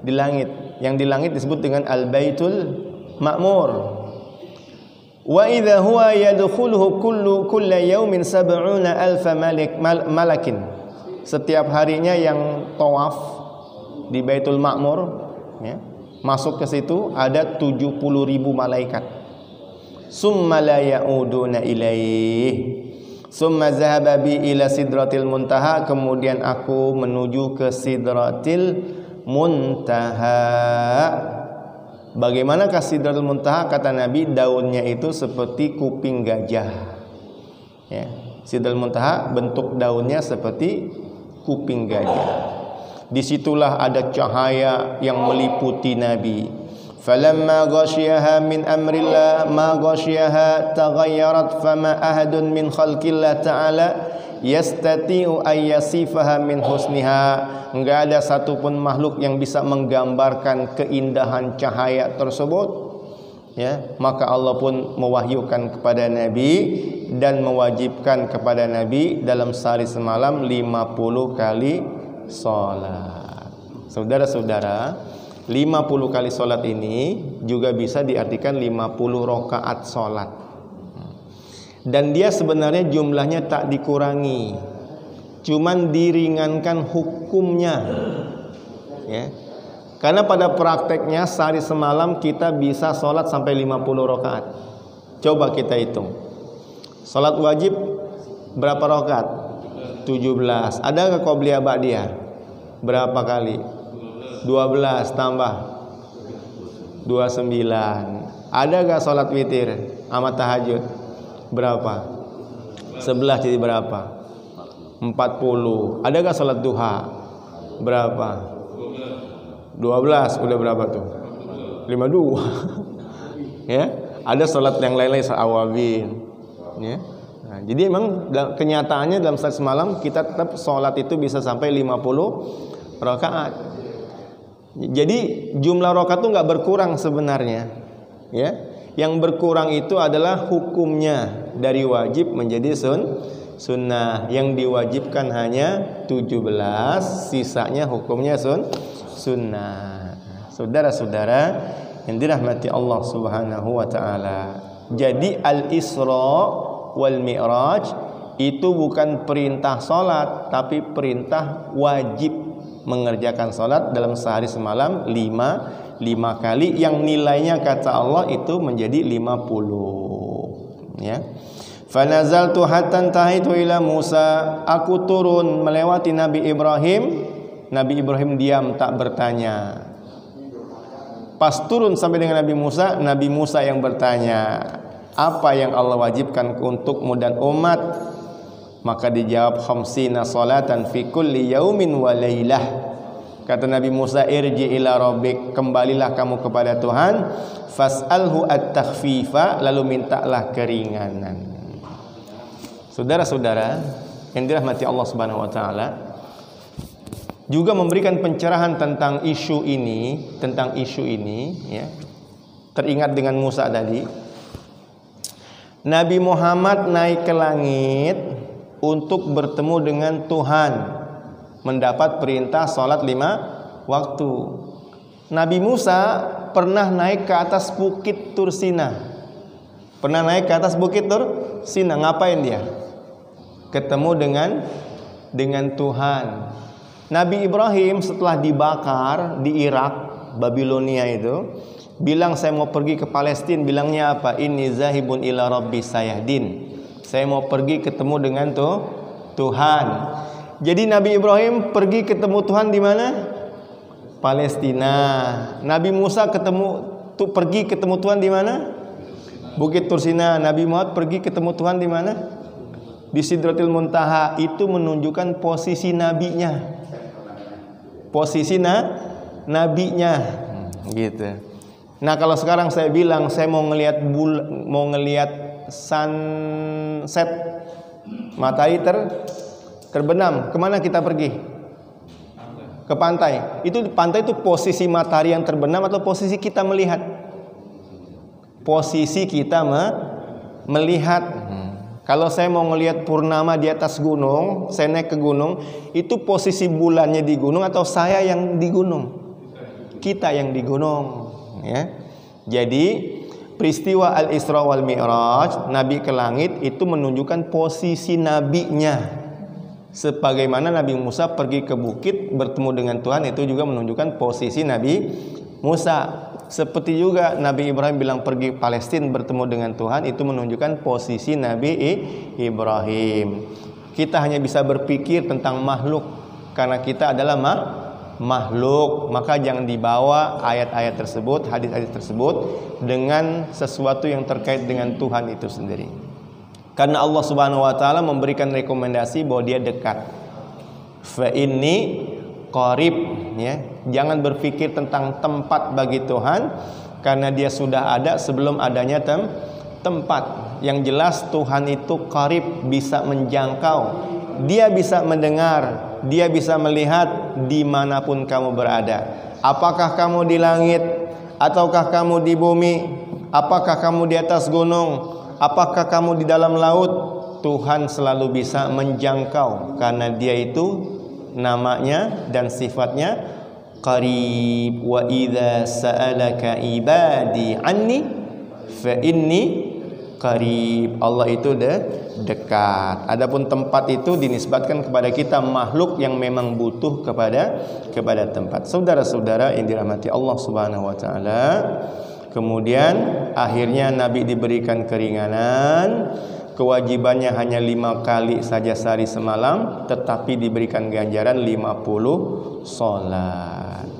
langit. Yang di langit disebut dengan Al-Baitul Ma'mur. Wa idza huwa yadkhuluhu kulla yawmin 70,000 malakin. Setiap harinya yang tawaf di Baitul Ma'mur, ya, masuk ke situ ada 70.000 malaikat. Summa la ya'uduna ilaih. Summa zahaba bi ila sidratil muntaha. Kemudian aku menuju ke sidratil muntaha. Bagaimanakah sidratul muntaha? Kata Nabi, daunnya itu seperti kuping gajah, ya. Sidratul muntaha bentuk daunnya seperti kuping gajah. Disitulah ada cahaya yang meliputi Nabi. Falamma ghasyiyaha min amrillah ma ghasyiyaha taghayyarat fama ahadun min khalqillah ta'ala yastati'u ayyasifaha min husniha. Enggak ada satupun makhluk yang bisa menggambarkan keindahan cahaya tersebut, ya. Maka Allah pun mewahyukan kepada Nabi dan mewajibkan kepada Nabi dalam sehari semalam 50 kali salat. Saudara-saudara, 50 kali salat ini juga bisa diartikan 50 rakaat salat. Dan dia sebenarnya jumlahnya tak dikurangi, cuman diringankan hukumnya, ya. Karena pada prakteknya sehari semalam kita bisa sholat sampai 50 rakaat. Coba kita hitung. Sholat wajib berapa rakaat? 17. Ada nggak qobliyah ba'diyah? Berapa kali? 12 tambah 29. Ada nggak sholat witir sama tahajud? Berapa? 11 jadi berapa? 40. Ada gak salat duha? Berapa? 12. Udah berapa tuh? 52. Ya. Ada salat yang lain-lain awabin, ya. Nah, jadi memang kenyataannya dalam salat semalam kita tetap salat itu bisa sampai 50 rakaat. Jadi jumlah rakaat itu nggak berkurang sebenarnya, ya. Yang berkurang itu adalah hukumnya, dari wajib menjadi sunnah. Yang diwajibkan hanya 17, sisanya hukumnya sunnah. Saudara-saudara yang dirahmati Allah Subhanahu wa taala. Jadi Al-Isra wal Mi'raj itu bukan perintah salat, tapi perintah wajib mengerjakan salat dalam sehari semalam 5 kali, yang nilainya kata Allah itu menjadi 50, ya. Fanazaltu hatta tahitu ila Musa. Aku turun melewati Nabi Ibrahim. Nabi Ibrahim diam tak bertanya. Pas turun sampai dengan Nabi Musa yang bertanya, apa yang Allah wajibkan untukmu dan umat? Maka dijawab, khamsina salatan fi kulli yaumin wa lailah. Kata Nabi Musa, irji ila rabbik, kembalilah kamu kepada Tuhan, fas'alhu at-takhfifa, lalu mintalah keringanan. Saudara-saudara yang dirahmati Allah Subhanahu wa taala, juga memberikan pencerahan tentang isu ini, ya. Teringat dengan Musa tadi. Nabi Muhammad naik ke langit untuk bertemu dengan Tuhan, mendapat perintah sholat 5 waktu. Nabi Musa pernah naik ke atas bukit Tursina. Ngapain dia? Ketemu dengan Tuhan. Nabi Ibrahim setelah dibakar di Irak, Babilonia itu, bilang saya mau pergi ke Palestina. Bilangnya apa? Inni zahibun ila rabbi sayahdin. Saya mau pergi ketemu dengan Tuhan. Jadi Nabi Ibrahim pergi ketemu Tuhan di mana? Palestina. Nabi Musa pergi ketemu Tuhan di mana? Bukit Tursina. Nabi Muhammad pergi ketemu Tuhan di mana? Di Sidratil Muntaha. Itu menunjukkan posisi nabinya. Gitu. Nah, kalau sekarang saya bilang saya mau ngelihat sunset, matahari terbenam, kemana kita pergi? Ke pantai. Itu pantai itu posisi matahari yang terbenam atau posisi kita melihat? Posisi kita melihat. Kalau saya mau ngelihat purnama di atas gunung, saya naik ke gunung, itu posisi bulannya di gunung atau saya yang di gunung? Kita yang di gunung, ya. Jadi peristiwa Al-Isra wal Mi'raj, Nabi ke langit itu menunjukkan posisi nabinya. Sebagaimana Nabi Musa pergi ke bukit bertemu dengan Tuhan, itu juga menunjukkan posisi Nabi Musa. Seperti juga Nabi Ibrahim bilang pergi Palestina bertemu dengan Tuhan, itu menunjukkan posisi Nabi Ibrahim. Kita hanya bisa berpikir tentang makhluk karena kita adalah makhluk, maka jangan dibawa ayat-ayat tersebut, hadis-hadis tersebut dengan sesuatu yang terkait dengan Tuhan itu sendiri. Karena Allah Subhanahu wa taala memberikan rekomendasi bahwa Dia dekat. Fa inni qarib, ya. Jangan berpikir tentang tempat bagi Tuhan karena Dia sudah ada sebelum adanya tempat. Yang jelas Tuhan itu qarib, bisa menjangkau. Dia bisa mendengar, Dia bisa melihat dimanapun kamu berada. Apakah kamu di langit, ataukah kamu di bumi, apakah kamu di atas gunung, apakah kamu di dalam laut, Tuhan selalu bisa menjangkau karena Dia itu namanya dan sifatnya qarib. Wa idza sa'alaka ibadi anni fa inni qarib. Allah itu dekat. Adapun tempat itu dinisbatkan kepada kita makhluk yang memang butuh kepada tempat. Saudara-saudara yang dirahmati Allah Subhanahu wa taala, kemudian akhirnya Nabi diberikan keringanan. Kewajibannya hanya 5 kali saja sehari semalam, tetapi diberikan ganjaran 50 salat.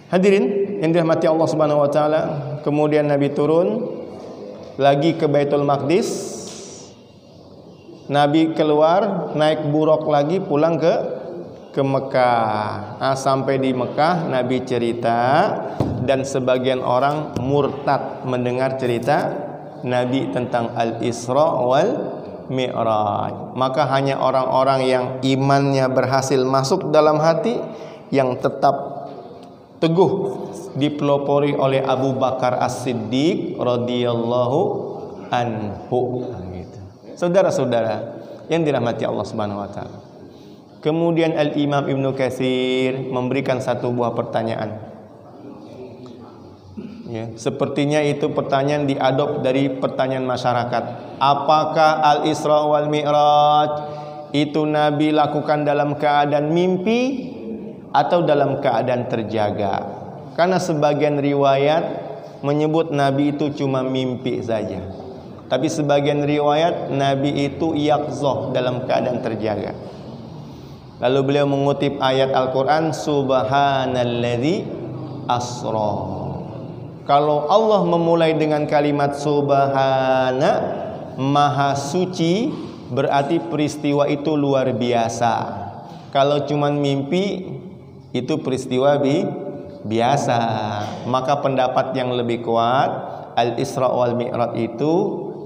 Hadirin yang dirahmati Allah Subhanahu wa taala, kemudian Nabi turun lagi ke Baitul Maqdis. Nabi keluar naik buruk lagi pulang ke Mekah. Sampai di Mekah Nabi cerita, dan sebagian orang murtad mendengar cerita Nabi tentang Al-Isra wal Mi'raj. Maka hanya orang-orang yang imannya berhasil masuk dalam hati, yang tetap teguh dipelopori oleh Abu Bakar As-Siddiq radhiyallahu anhu. Saudara-saudara yang dirahmati Allah Subhanahu wa taala. Kemudian Al-Imam Ibnu Katsir memberikan satu buah pertanyaan. Ya, sepertinya itu pertanyaan diadop dari pertanyaan masyarakat. Apakah Al-Isra wal Mi'raj itu Nabi lakukan dalam keadaan mimpi atau dalam keadaan terjaga? Karena sebagian riwayat menyebut Nabi itu cuma mimpi saja. Tapi sebagian riwayat Nabi itu yaqzah, dalam keadaan terjaga. Lalu beliau mengutip ayat Al-Quran, Subhanalladzi asra. Kalau Allah memulai dengan kalimat subhana, maha suci, berarti peristiwa itu luar biasa. Kalau cuman mimpi, itu peristiwa biasa. Maka pendapat yang lebih kuat, Al-Isra wal Mi'raj itu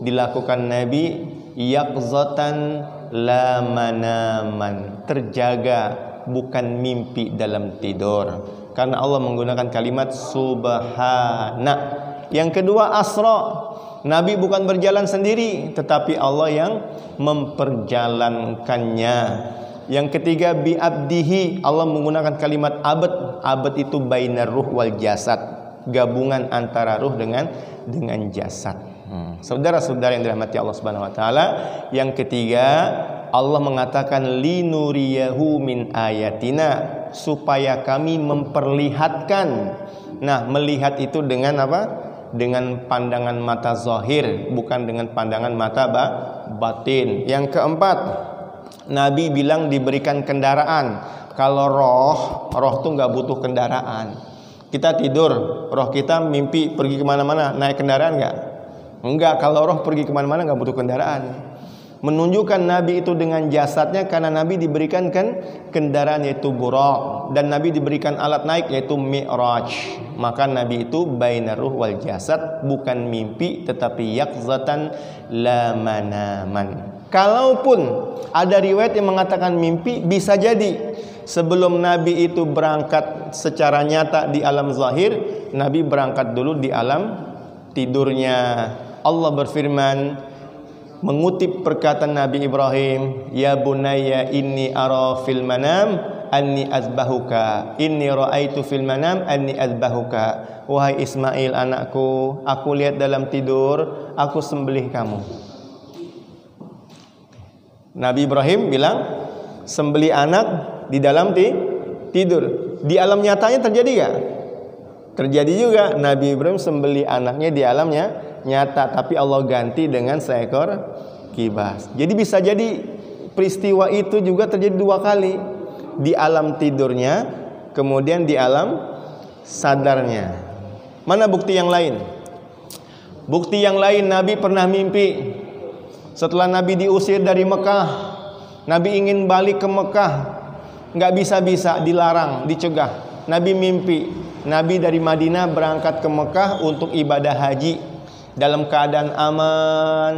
dilakukan Nabi yaqzatan la manaman, terjaga, bukan mimpi dalam tidur. Karena Allah menggunakan kalimat subhana. Yang kedua asra, Nabi bukan berjalan sendiri, tetapi Allah yang memperjalankannya. Yang ketiga bi'abdihi, Allah menggunakan kalimat abad. Abad itu bainar ruh wal jasad, gabungan antara ruh dengan jasad. Saudara-saudara yang dirahmati Allah Subhanahu wa taala, yang ketiga Allah mengatakan linuriyahu min ayatina, supaya kami memperlihatkan. Nah, melihat itu dengan apa? Dengan pandangan mata zahir, bukan dengan pandangan mata batin. Yang keempat, Nabi bilang diberikan kendaraan. Kalau roh tuh nggak butuh kendaraan. Kita tidur, roh kita mimpi pergi kemana-mana, naik kendaraan nggak? Enggak. Kalau roh pergi kemana-mana nggak butuh kendaraan. Menunjukkan Nabi itu dengan jasadnya, karena Nabi diberikan kendaraan yaitu buraq, dan Nabi diberikan alat naik yaitu mi'raj. Maka Nabi itu bainar ruh wal jasad, bukan mimpi tetapi yaqzatan la manaman. Kalaupun ada riwayat yang mengatakan mimpi, bisa jadi sebelum Nabi itu berangkat secara nyata di alam zahir, Nabi berangkat dulu di alam tidurnya. Allah berfirman mengutip perkataan Nabi Ibrahim, "Ya bunayya inni ara fil manam anni azbahuka. Inni ra'aitu fil manam anni azbahuka." Wahai Ismail anakku, aku lihat dalam tidur aku sembelih kamu. Nabi Ibrahim bilang sembelih anak di dalam tidur. Di alam nyatanya terjadi gak? Terjadi juga. Nabi Ibrahim sembelih anaknya di alamnya nyata, tapi Allah ganti dengan seekor kibas. Jadi bisa jadi peristiwa itu juga terjadi dua kali, di alam tidurnya, kemudian di alam sadarnya. Mana bukti yang lain? Bukti yang lain, Nabi pernah mimpi setelah Nabi diusir dari Mekah. Nabi ingin balik ke Mekah, nggak bisa-bisa, dilarang, dicegah. Nabi mimpi, Nabi dari Madinah berangkat ke Mekah untuk ibadah haji dalam keadaan aman,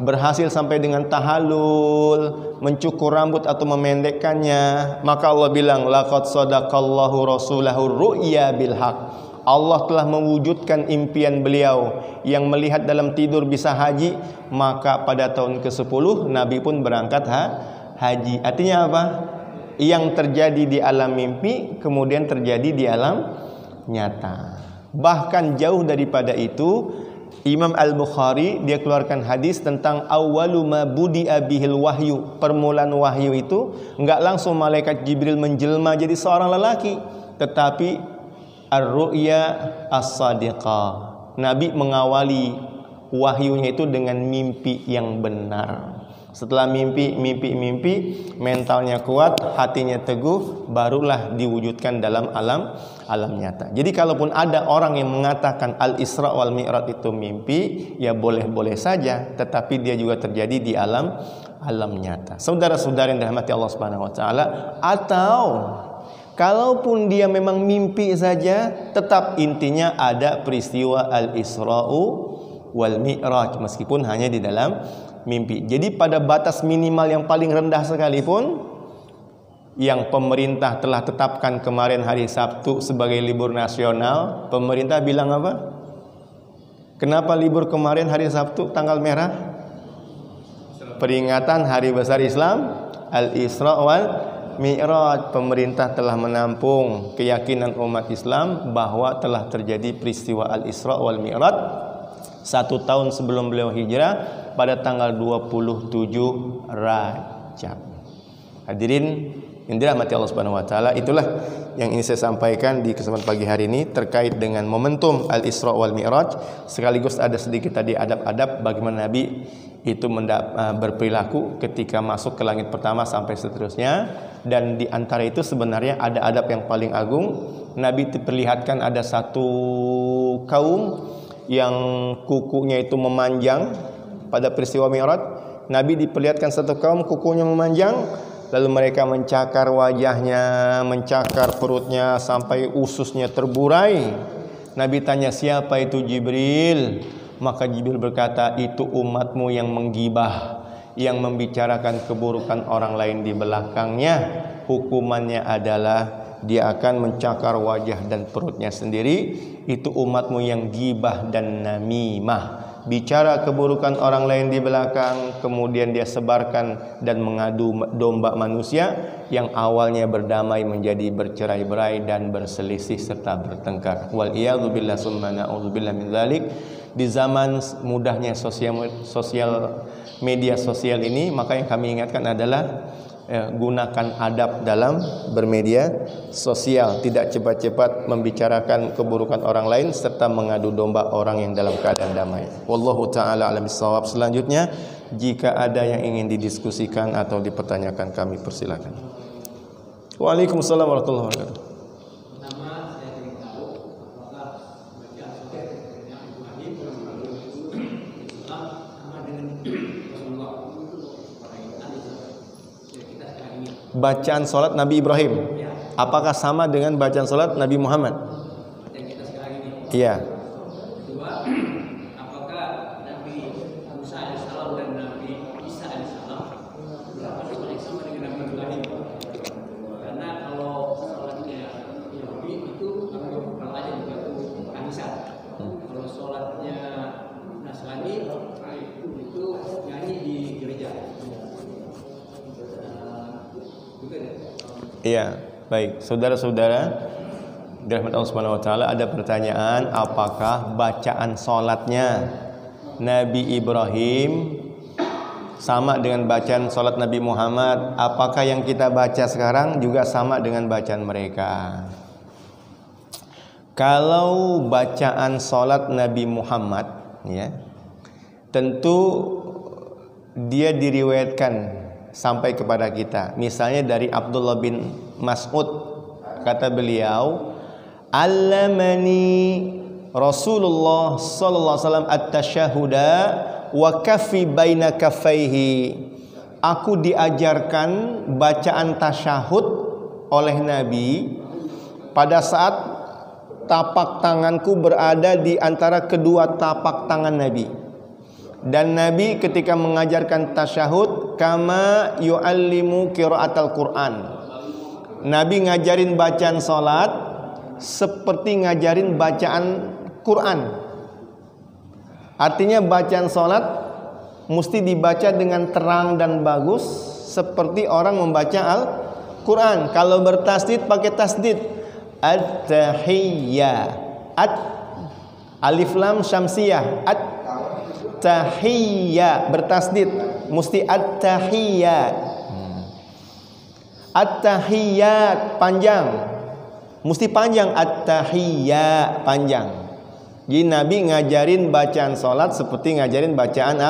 berhasil sampai dengan tahallul, mencukur rambut atau memendekkannya. Maka Allah bilang, laqad sadaqallahu rasulahu ru'ya bil haq. Allah telah mewujudkan impian beliau yang melihat dalam tidur bisa haji. Maka pada tahun ke-10 Nabi pun berangkat haji. Artinya apa? Yang terjadi di alam mimpi kemudian terjadi di alam nyata. Bahkan jauh daripada itu, Imam Al-Bukhari dia keluarkan hadis tentang awwalu ma budi'a bihil wahyu. Permulaan wahyu itu enggak langsung malaikat Jibril menjelma jadi seorang lelaki, tetapi ar-ru'ya as-sadiqah. Nabi mengawali wahyunya itu dengan mimpi yang benar. Setelah mimpi, mentalnya kuat, hatinya teguh, barulah diwujudkan dalam alam nyata. Jadi kalaupun ada orang yang mengatakan Al-Isra wal Mi'raj itu mimpi, ya boleh-boleh saja, tetapi dia juga terjadi di alam nyata. Saudara-saudara yang dirahmati Allah Subhanahu wa taala, atau kalaupun dia memang mimpi saja, tetap intinya ada peristiwa Al-Isra'u wal Mi'raj meskipun hanya di dalam mimpi. Jadi pada batas minimal yang paling rendah sekalipun, yang pemerintah telah tetapkan kemarin hari Sabtu sebagai libur nasional, pemerintah bilang apa? Kenapa libur kemarin hari Sabtu tanggal merah? Peringatan hari besar Islam, Al-Isra wal Mi'raj. Pemerintah telah menampung keyakinan umat Islam bahwa telah terjadi peristiwa Al-Isra wal Mi'raj 1 tahun sebelum beliau hijrah pada tanggal 27 Rajab. Hadirin yang dirahmati Allah Subhanahu wa taala, itulah yang ingin saya sampaikan di kesempatan pagi hari ini terkait dengan momentum Al-Isra wal Mi'raj. Sekaligus ada sedikit tadi adab-adab bagaimana Nabi itu berperilaku ketika masuk ke langit pertama sampai seterusnya. Dan di antara itu sebenarnya ada adab yang paling agung. Nabi diperlihatkan ada satu kaum yang kukunya itu memanjang pada peristiwa Mi'raj. Nabi diperlihatkan satu kaum kukunya memanjang, lalu mereka mencakar wajahnya, mencakar perutnya sampai ususnya terburai. Nabi tanya, siapa itu Jibril? Maka Jibril berkata, itu umatmu yang menggibah, yang membicarakan keburukan orang lain di belakangnya. Hukumannya adalah dia akan mencakar wajah dan perutnya sendiri. Itu umatmu yang gibah dan namimah, bicara keburukan orang lain di belakang, kemudian dia sebarkan dan mengadu domba manusia yang awalnya berdamai menjadi bercerai-berai dan berselisih serta bertengkar. Wal iyadzu billah summa na'udzubillah min dzalik. Di zaman mudahnya media sosial ini, maka yang kami ingatkan adalah gunakan adab dalam bermedia sosial, tidak cepat-cepat membicarakan keburukan orang lain serta mengadu domba orang yang dalam keadaan damai. Wallahu taala alam bissawab. Selanjutnya, jika ada yang ingin didiskusikan atau dipertanyakan, kami persilakan. Waalaikumsalam warahmatullahi wabarakatuh. Bacaan salat Nabi Ibrahim apakah sama dengan bacaan salat Nabi Muhammad? Iya. Kedua, apakah Nabi Musa alaihissalam dan Nabi Isa alaihissalam Iya, baik. Saudara-saudara, dirahmati Allah Subhanahu wa taala, ada pertanyaan, apakah bacaan salatnya Nabi Ibrahim sama dengan bacaan salat Nabi Muhammad? Apakah yang kita baca sekarang juga sama dengan bacaan mereka? Kalau bacaan salat Nabi Muhammad, ya, tentu dia diriwayatkan sampai kepada kita. Misalnya dari Abdullah bin Mas'ud, kata beliau, "Allamani Rasulullah sallallahu alaihi wasallam at-tashahhuda wa kaffi baina kaffaihi." Aku diajarkan bacaan tasyahud oleh Nabi pada saat tapak tanganku berada di antara kedua tapak tangan Nabi. Dan Nabi ketika mengajarkan tasyahud, kama yu'allimu qiraatal Quran. Nabi ngajarin bacaan salat seperti ngajarin bacaan Quran. Artinya bacaan salat mesti dibaca dengan terang dan bagus seperti orang membaca Al-Quran. Kalau bertasdid pakai tasdid. At-tahiyyah. Alif lam syamsiyah. At-tahiyyah bertasdid, mesti at-tahiyyat. At-tahiyyat panjang, mesti panjang. At-tahiyyat panjang. Jadi Nabi ngajarin bacaan salat seperti ngajarin bacaan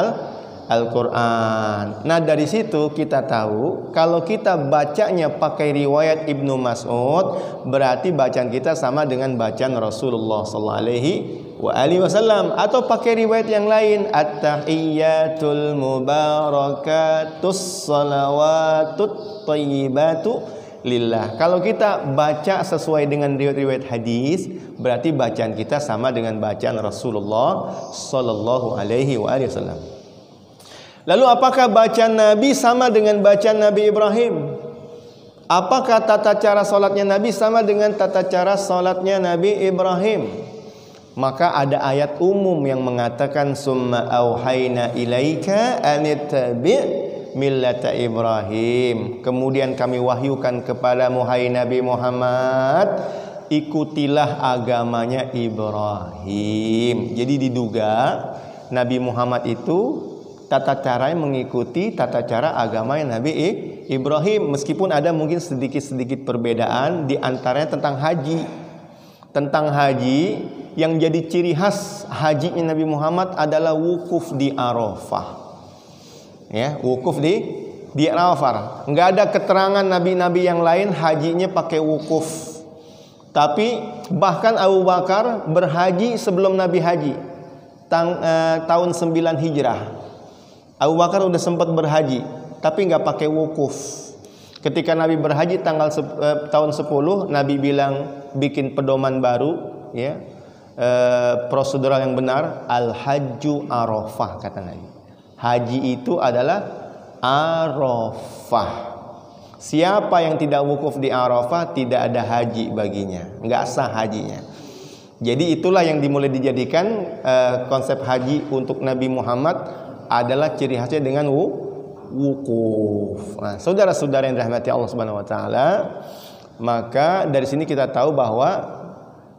Al-Quran. Nah, dari situ kita tahu kalau kita bacanya pakai riwayat Ibnu Mas'ud, berarti bacaan kita sama dengan bacaan Rasulullah sallallahu alaihi wasallam. Atau pakai riwayat yang lain, at-tahiyyatul mubarakatus salawatut thayyibatu lillah. Kalau kita baca sesuai dengan riwayat hadis, berarti bacaan kita sama dengan bacaan Rasulullah sallallahu alaihi wasallam. Lalu apakah bacaan Nabi sama dengan bacaan Nabi Ibrahim? Apakah tata cara salatnya Nabi sama dengan tata cara salatnya Nabi Ibrahim? Maka ada ayat umum yang mengatakan summa auhayna ilaika anittabi' millata Ibrahim. Kemudian kami wahyukan kepadamu hai Nabi Muhammad, ikutilah agamanya Ibrahim. Jadi diduga Nabi Muhammad itu tata caranya mengikuti tata cara agama yang Nabi Ibrahim, meskipun ada mungkin sedikit-sedikit perbedaan di antaranya tentang haji. Tentang haji, yang jadi ciri khas hajinya Nabi Muhammad adalah wukuf di Arafah. Ya, wukuf di Arafah. Enggak ada keterangan nabi-nabi yang lain hajinya pakai wukuf. Tapi bahkan Abu Bakar berhaji sebelum Nabi haji. Tahun 9 Hijrah. Abu Bakar udah sempat berhaji, tapi nggak pakai wukuf. Ketika Nabi berhaji tahun 10, Nabi bilang bikin pedoman baru, ya, prosedural yang benar, al-hajju arafah, kata Nabi. Haji itu adalah Arafah. Siapa yang tidak wukuf di Arafah, tidak ada haji baginya, nggak sah hajinya. Jadi itulah yang dimulai dijadikan konsep haji untuk Nabi Muhammad adalah ciri khasnya dengan wukuf. Nah, saudara-saudara yang dirahmati Allah Subhanahu wa taala, maka dari sini kita tahu bahwa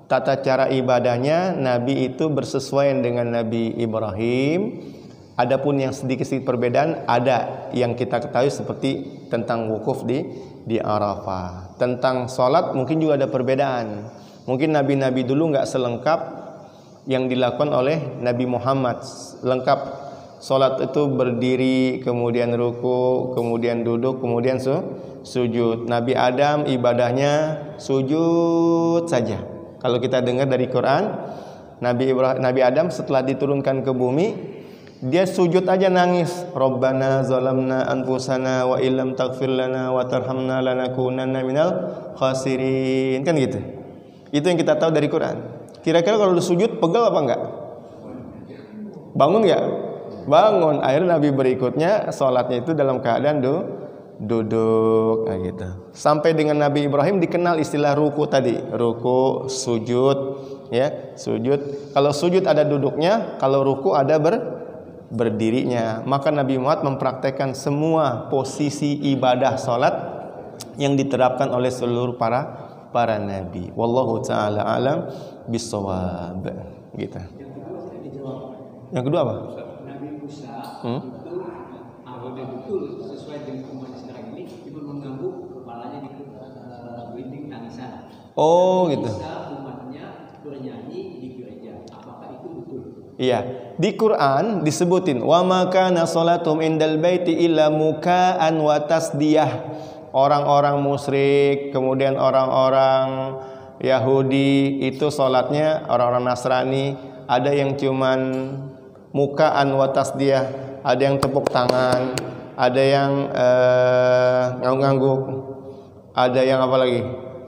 tata cara ibadahnya Nabi itu bersesuaian dengan Nabi Ibrahim. Adapun yang sedikit-sedikit perbedaan ada yang kita ketahui seperti tentang wukuf di Arafah. Tentang salat mungkin juga ada perbedaan. Mungkin nabi-nabi dulu nggak selengkap yang dilakukan oleh Nabi Muhammad. Lengkap salat itu berdiri, kemudian ruku, kemudian duduk, kemudian sujud. Nabi Adam ibadahnya sujud saja. Kalau kita dengar dari Quran, Nabi Adam setelah diturunkan ke bumi, dia sujud aja nangis. Rabbana zalamna anfusana wa illam taghfir lana wa tarhamna lanakunanna minal khasirin. Kan gitu. Itu yang kita tahu dari Quran. Kira-kira kalau sujud pegel apa enggak? Bangun enggak? Bangun. Akhirnya Nabi berikutnya salatnya itu dalam keadaan duduk, nah gitu. Sampai dengan Nabi Ibrahim dikenal istilah ruku tadi, ruku, sujud, ya, sujud. Kalau sujud ada duduknya, kalau ruku ada berdirinya. Maka Nabi Muhammad mempraktekkan semua posisi ibadah salat yang diterapkan oleh seluruh para nabi. Wallahu taala alam bissawab. Gitu. Yang kedua apa? Nabi Musa itu apakah betul sesuai dengan umat sekarang ini itu mengganggu kepalanya di dinding tangisan. Oh, gitu. Bisa umatnya bernyanyi di gereja. Apakah itu betul? Iya, di Quran disebutin wa ma kana salatum indal baiti illa muka'an wa tasdiyah. Orang-orang musyrik, kemudian orang-orang Yahudi itu salatnya, orang-orang Nasrani ada yang cuman muka'an wa tasdiyah, ada yang tepuk tangan, ada yang ngangguk-ngangguk, ada yang apa lagi?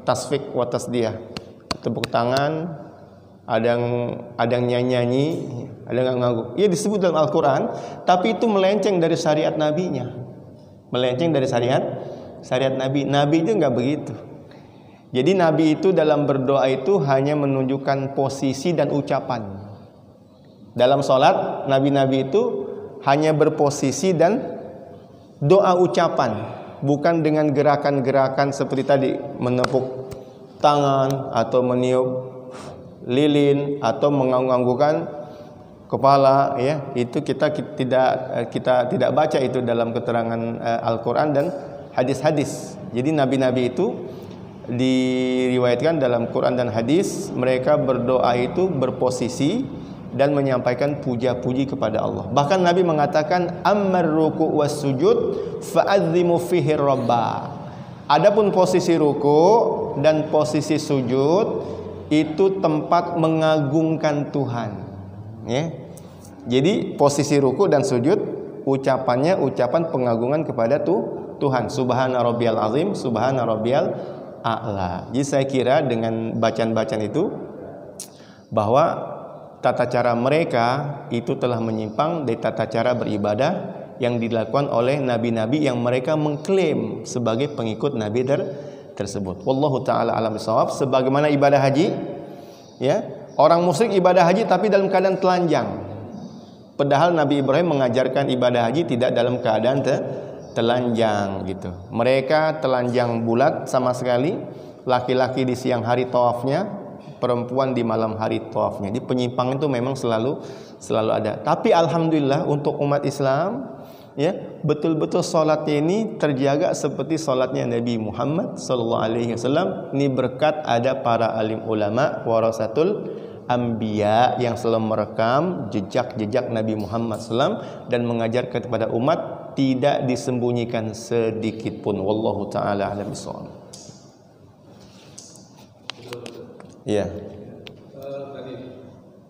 Tasfik wa tasdiyah. Tepuk tangan, ada yang nyanyi, ada yang ngangguk. Iya disebut dalam Al-Qur'an, tapi itu melenceng dari syariat nabinya. Melenceng dari syariat Nabi. Nabi itu enggak begitu. Jadi Nabi itu dalam berdoa itu hanya menunjukkan posisi dan ucapan. Dalam sholat Nabi-Nabi itu hanya berposisi dan doa ucapan, bukan dengan gerakan-gerakan seperti tadi menepuk tangan atau meniup lilin atau mengangguk-anggukkan kepala, ya. Itu kita tidak baca itu dalam keterangan Al-Qur'an dan hadis-hadis. Jadi nabi-nabi itu diriwayatkan dalam Quran dan hadis mereka berdoa itu berposisi dan menyampaikan puja-puji kepada Allah. Bahkan Nabi mengatakan ammar ruku' was sujud fa'azzimu fihi rabba. Adapun posisi ruku dan posisi sujud itu tempat mengagungkan Tuhan, ya. Jadi posisi ruku dan sujud ucapannya ucapan pengagungan kepada Tuhan. Subhana rabbiyal azim, subhana rabbiyal a'la. Jadi saya kira dengan bacaan-bacaan itu bahwa tata cara mereka itu telah menyimpang dari tata cara beribadah yang dilakukan oleh nabi-nabi yang mereka mengklaim sebagai pengikut nabi tersebut. Wallahu taala alam bisawab. Sebagaimana ibadah haji, ya, orang musyrik ibadah haji tapi dalam keadaan telanjang. Padahal Nabi Ibrahim mengajarkan ibadah haji tidak dalam keadaan telanjang gitu. Mereka telanjang bulat sama sekali, laki-laki di siang hari tawafnya, perempuan di malam hari tawafnya. Di penyimpangan itu memang selalu ada. Tapi alhamdulillah untuk umat Islam, ya, betul-betul salatnya ini terjaga seperti salatnya Nabi Muhammad sallallahu alaihi wasallam. Ini berkat ada para alim ulama warasatul anbiya yang selalu merekam jejak-jejak Nabi Muhammad SAW dan mengajarkan kepada umat tidak disembunyikan sedikit pun. Wallahu taala a'lam bishawab. Iya. Tadi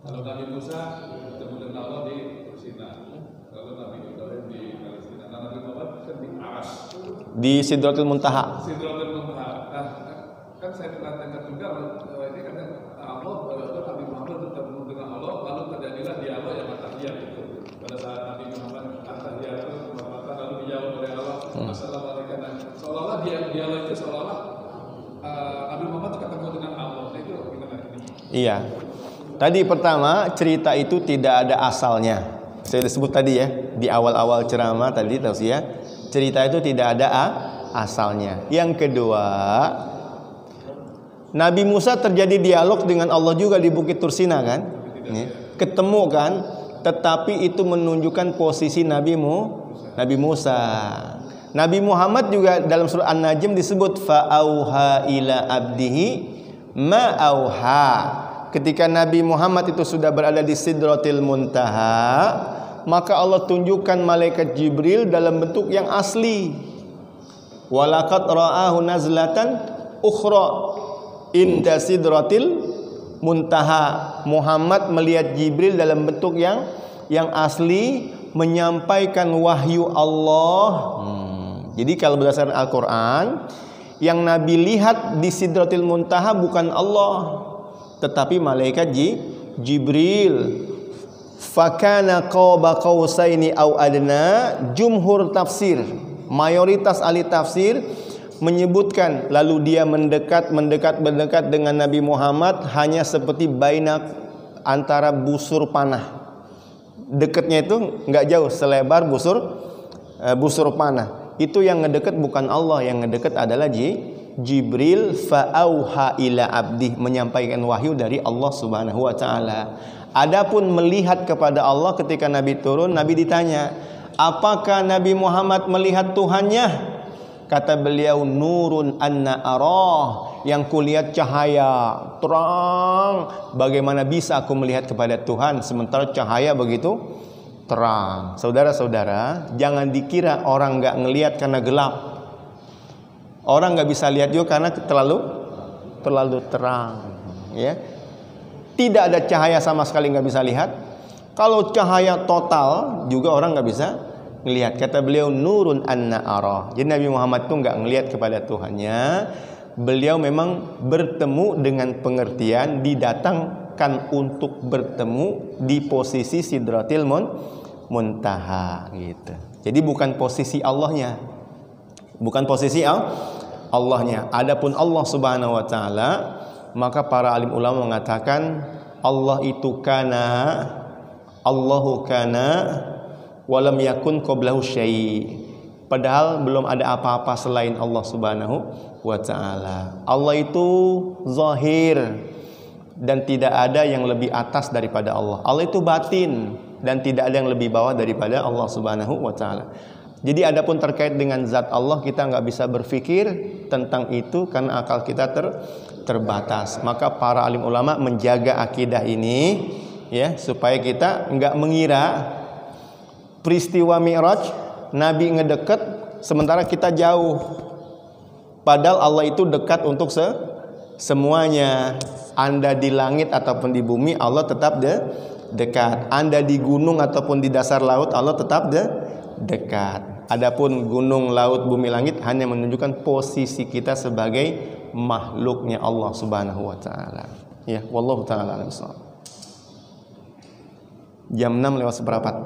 kalau Nabi Musa bertemu dengan Allah di Sinai, kalau Nabi Ibrahim di Palestina, Nabi Muhammad kan di Aras. Di Sidratul Muntaha. Sidratul Muntaha. Nah, kan saya mengatakan juga ini kan Allah Nabi Muhammad bertemu dengan Allah, lalu terjadilah dialog yang atahiyat itu. Pada saat Nabi Muhammad atahiyat itu lalu dijawab oleh Allah, Assalamualaikum. Seolah-olah dialog itu seolah-olah Nabi Muhammad ketemu dengan Allah. Itu gimana ini? Iya. Tadi pertama cerita itu tidak ada asalnya. Saya sebut tadi ya di awal-awal ceramah tadi tausiah, cerita itu tidak ada asalnya. Yang kedua, Nabi Musa terjadi dialog dengan Allah juga di Bukit Tursina kan? Ketemu kan? Tetapi itu menunjukkan posisi Nabi Musa. Nabi Muhammad juga dalam surah An-Najm disebut fa'auha ila abdihi ma'auha. Ketika Nabi Muhammad itu sudah berada di Sidratil Muntaha, maka Allah tunjukkan malaikat Jibril dalam bentuk yang asli. Walaqad ra'ahu nazlatan ukhra inda Sidratil Muntaha. Muhammad melihat Jibril dalam bentuk yang asli menyampaikan wahyu Allah. Jadi kalau berdasarkan Al-Qur'an, yang Nabi lihat di Sidratil Muntaha bukan Allah, tetapi malaikat Jibril. Fakana qaba qausaini au adna. Jumhur tafsir, mayoritas ahli tafsir menyebutkan lalu dia mendekat dengan Nabi Muhammad hanya seperti baina antara busur panah. Dekatnya itu enggak jauh, selebar busur panah. Itu yang ngedeket bukan Allah, yang ngedeket adalah Jibril fa'auha ila abdi, menyampaikan wahyu dari Allah Subhanahu wa taala. Adapun melihat kepada Allah, ketika Nabi turun, Nabi ditanya, apakah Nabi Muhammad melihat Tuhannya? Kata beliau, nurun anna arah, yang kulihat cahaya terang, bagaimana bisa aku melihat kepada Tuhan sementara cahaya begitu terang. Saudara-saudara, jangan dikira orang gak ngelihat karena gelap. Orang gak bisa lihat juga karena terlalu terang, ya. Tidak ada cahaya sama sekali gak bisa lihat. Kalau cahaya total juga orang gak bisa ngelihat. Kata beliau, nurun anna arah. Jadi Nabi Muhammad tuh gak ngelihat kepada Tuhannya. Beliau memang bertemu dengan pengertian, didatangkan untuk bertemu di posisi Sidratil Muntaha gitu. Jadi bukan posisi Allahnya. Bukan posisi Allahnya. Adapun Allah Subhanahu wa taala, maka para alim ulama mengatakan Allah itu Allahu kana walam yakun qablahu syai'. Padahal belum ada apa-apa selain Allah Subhanahu wa taala. Allah itu zahir dan tidak ada yang lebih atas daripada Allah. Allah itu batin dan tidak ada yang lebih bawah daripada Allah Subhanahu wa taala. Jadi adapun terkait dengan zat Allah, kita nggak bisa berpikir tentang itu karena akal kita terbatas. Maka para alim ulama menjaga akidah ini, ya, supaya kita nggak mengira peristiwa Mi'raj Nabi ngedeket sementara kita jauh. Padahal Allah itu dekat untuk semuanya. Anda di langit ataupun di bumi, Allah tetap dekat. Anda di gunung ataupun di dasar laut, Allah tetap dekat. Adapun gunung, laut, bumi, langit hanya menunjukkan posisi kita sebagai makhluknya Allah Subhanahu wa taala. Ya, wallahu taala alam. Jam 6 lewat seperempat.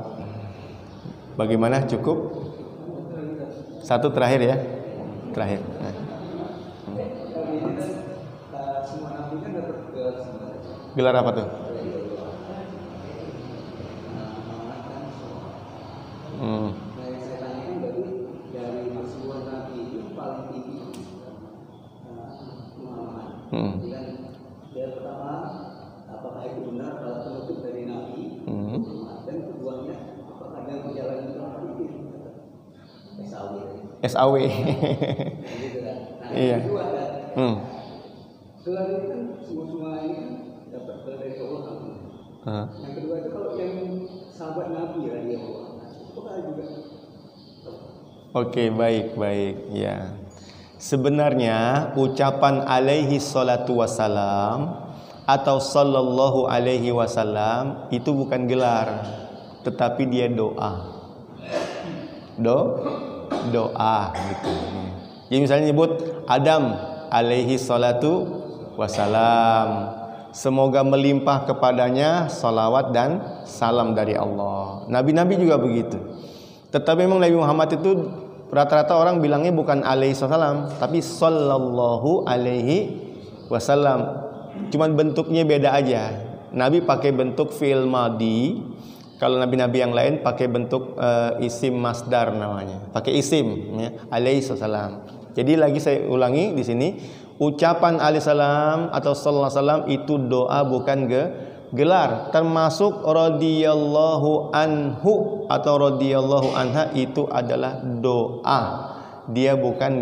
Bagaimana, cukup? Satu terakhir ya. Terakhir. Nah. Gelar apa tuh? Yang pertama, apakah itu benar kalau penutup dari Nabi? Dan keduanya, apakah ada perjalanan itu SAW. Iya. Kedua kan, gelar ini kan semua ini kan dapat dari Allah. Yang kedua itu kalau yang sahabat Nabi dari Allah, apakah juga? Oke, baik, ya. Sebenarnya ucapan alaihi salatu wassalam atau sallallahu alaihi wasallam itu bukan gelar, tetapi dia doa. Doa gitu. Jadi misalnya nyebut Adam alaihi salatu wassalam, semoga melimpah kepadanya salawat dan salam dari Allah. Nabi-nabi juga begitu. Tetapi memang Nabi Muhammad itu rata-rata orang bilangnya bukan alaihi wasallam, tapi sallallahu alaihi wasallam. Cuman bentuknya beda aja. Nabi pakai bentuk fi'il madhi. Kalau nabi-nabi yang lain pakai bentuk isim masdar namanya. Pakai isim ya, alaihi wasallam. Jadi lagi saya ulangi di sini, ucapan alaihi salam atau sallallahu alaihi wasallam itu doa bukan gelar. Termasuk radhiyallahu anhu atau radhiyallahu anha itu adalah doa. Dia bukan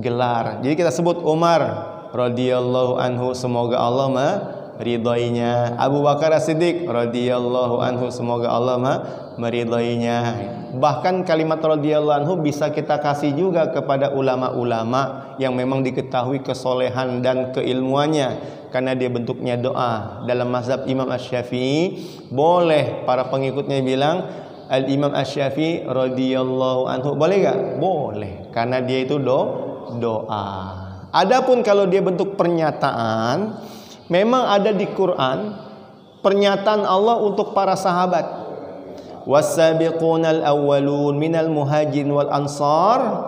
gelar. Jadi kita sebut Umar radhiyallahu anhu, semoga Allah meridainya. Abu Bakar As-Siddiq radhiyallahu anhu, semoga Allah meridainya. Bahkan kalimat radhiyallahu anhu bisa kita kasih juga kepada ulama-ulama yang memang diketahui kesolehan dan keilmuannya, karena dia bentuknya doa. Dalam mazhab Imam Asy-Syafi'i boleh para pengikutnya bilang Al-Imam Asy-Syafi'i radhiyallahu anhu. Boleh gak? Boleh, karena dia itu doa. Adapun kalau dia bentuk pernyataan, memang ada di Quran pernyataan Allah untuk para sahabat. Was-sabiqunal awwalun minal muhajirin wal ansar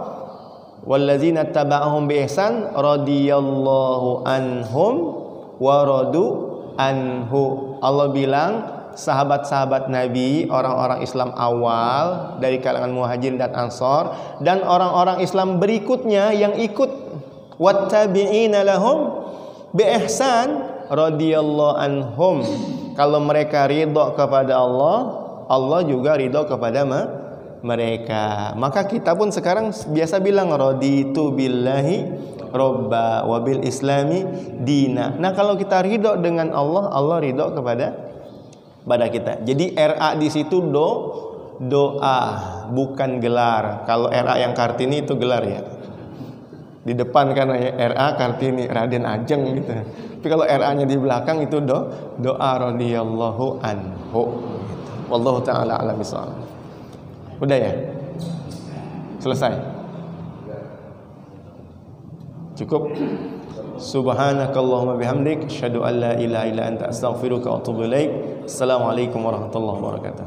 wallazina taba'ahum bi ihsan radhiyallahu anhum wa radu anhu. Allah bilang sahabat-sahabat Nabi, orang-orang Islam awal dari kalangan Muhajirin dan Ansor, dan orang-orang Islam berikutnya yang ikut wattabi'ina lahum bi ihsan radhiyallahu anhum. Kalau mereka ridha kepada Allah, Allah juga ridha kepada mereka. Maka kita pun sekarang biasa bilang raditu billahi robba wa bil islami dina. Nah, kalau kita ridho dengan Allah, Allah ridho kepada kita. Jadi RA di situ doa, bukan gelar. Kalau RA yang Kartini itu gelar ya. Di depan kan RA Kartini, Raden Ajeng gitu. Tapi kalau RA-nya di belakang itu doa radhiyallahu anhu. Gitu. Wallahu taala a'lam bishawab. Udah ya? Selesai? Cukup? Subhanakallahumma bihamdik asyhadu an la ilaha illa anta astaghfiruka wa atubu ilaik. Assalamualaikum warahmatullahi wabarakatuh.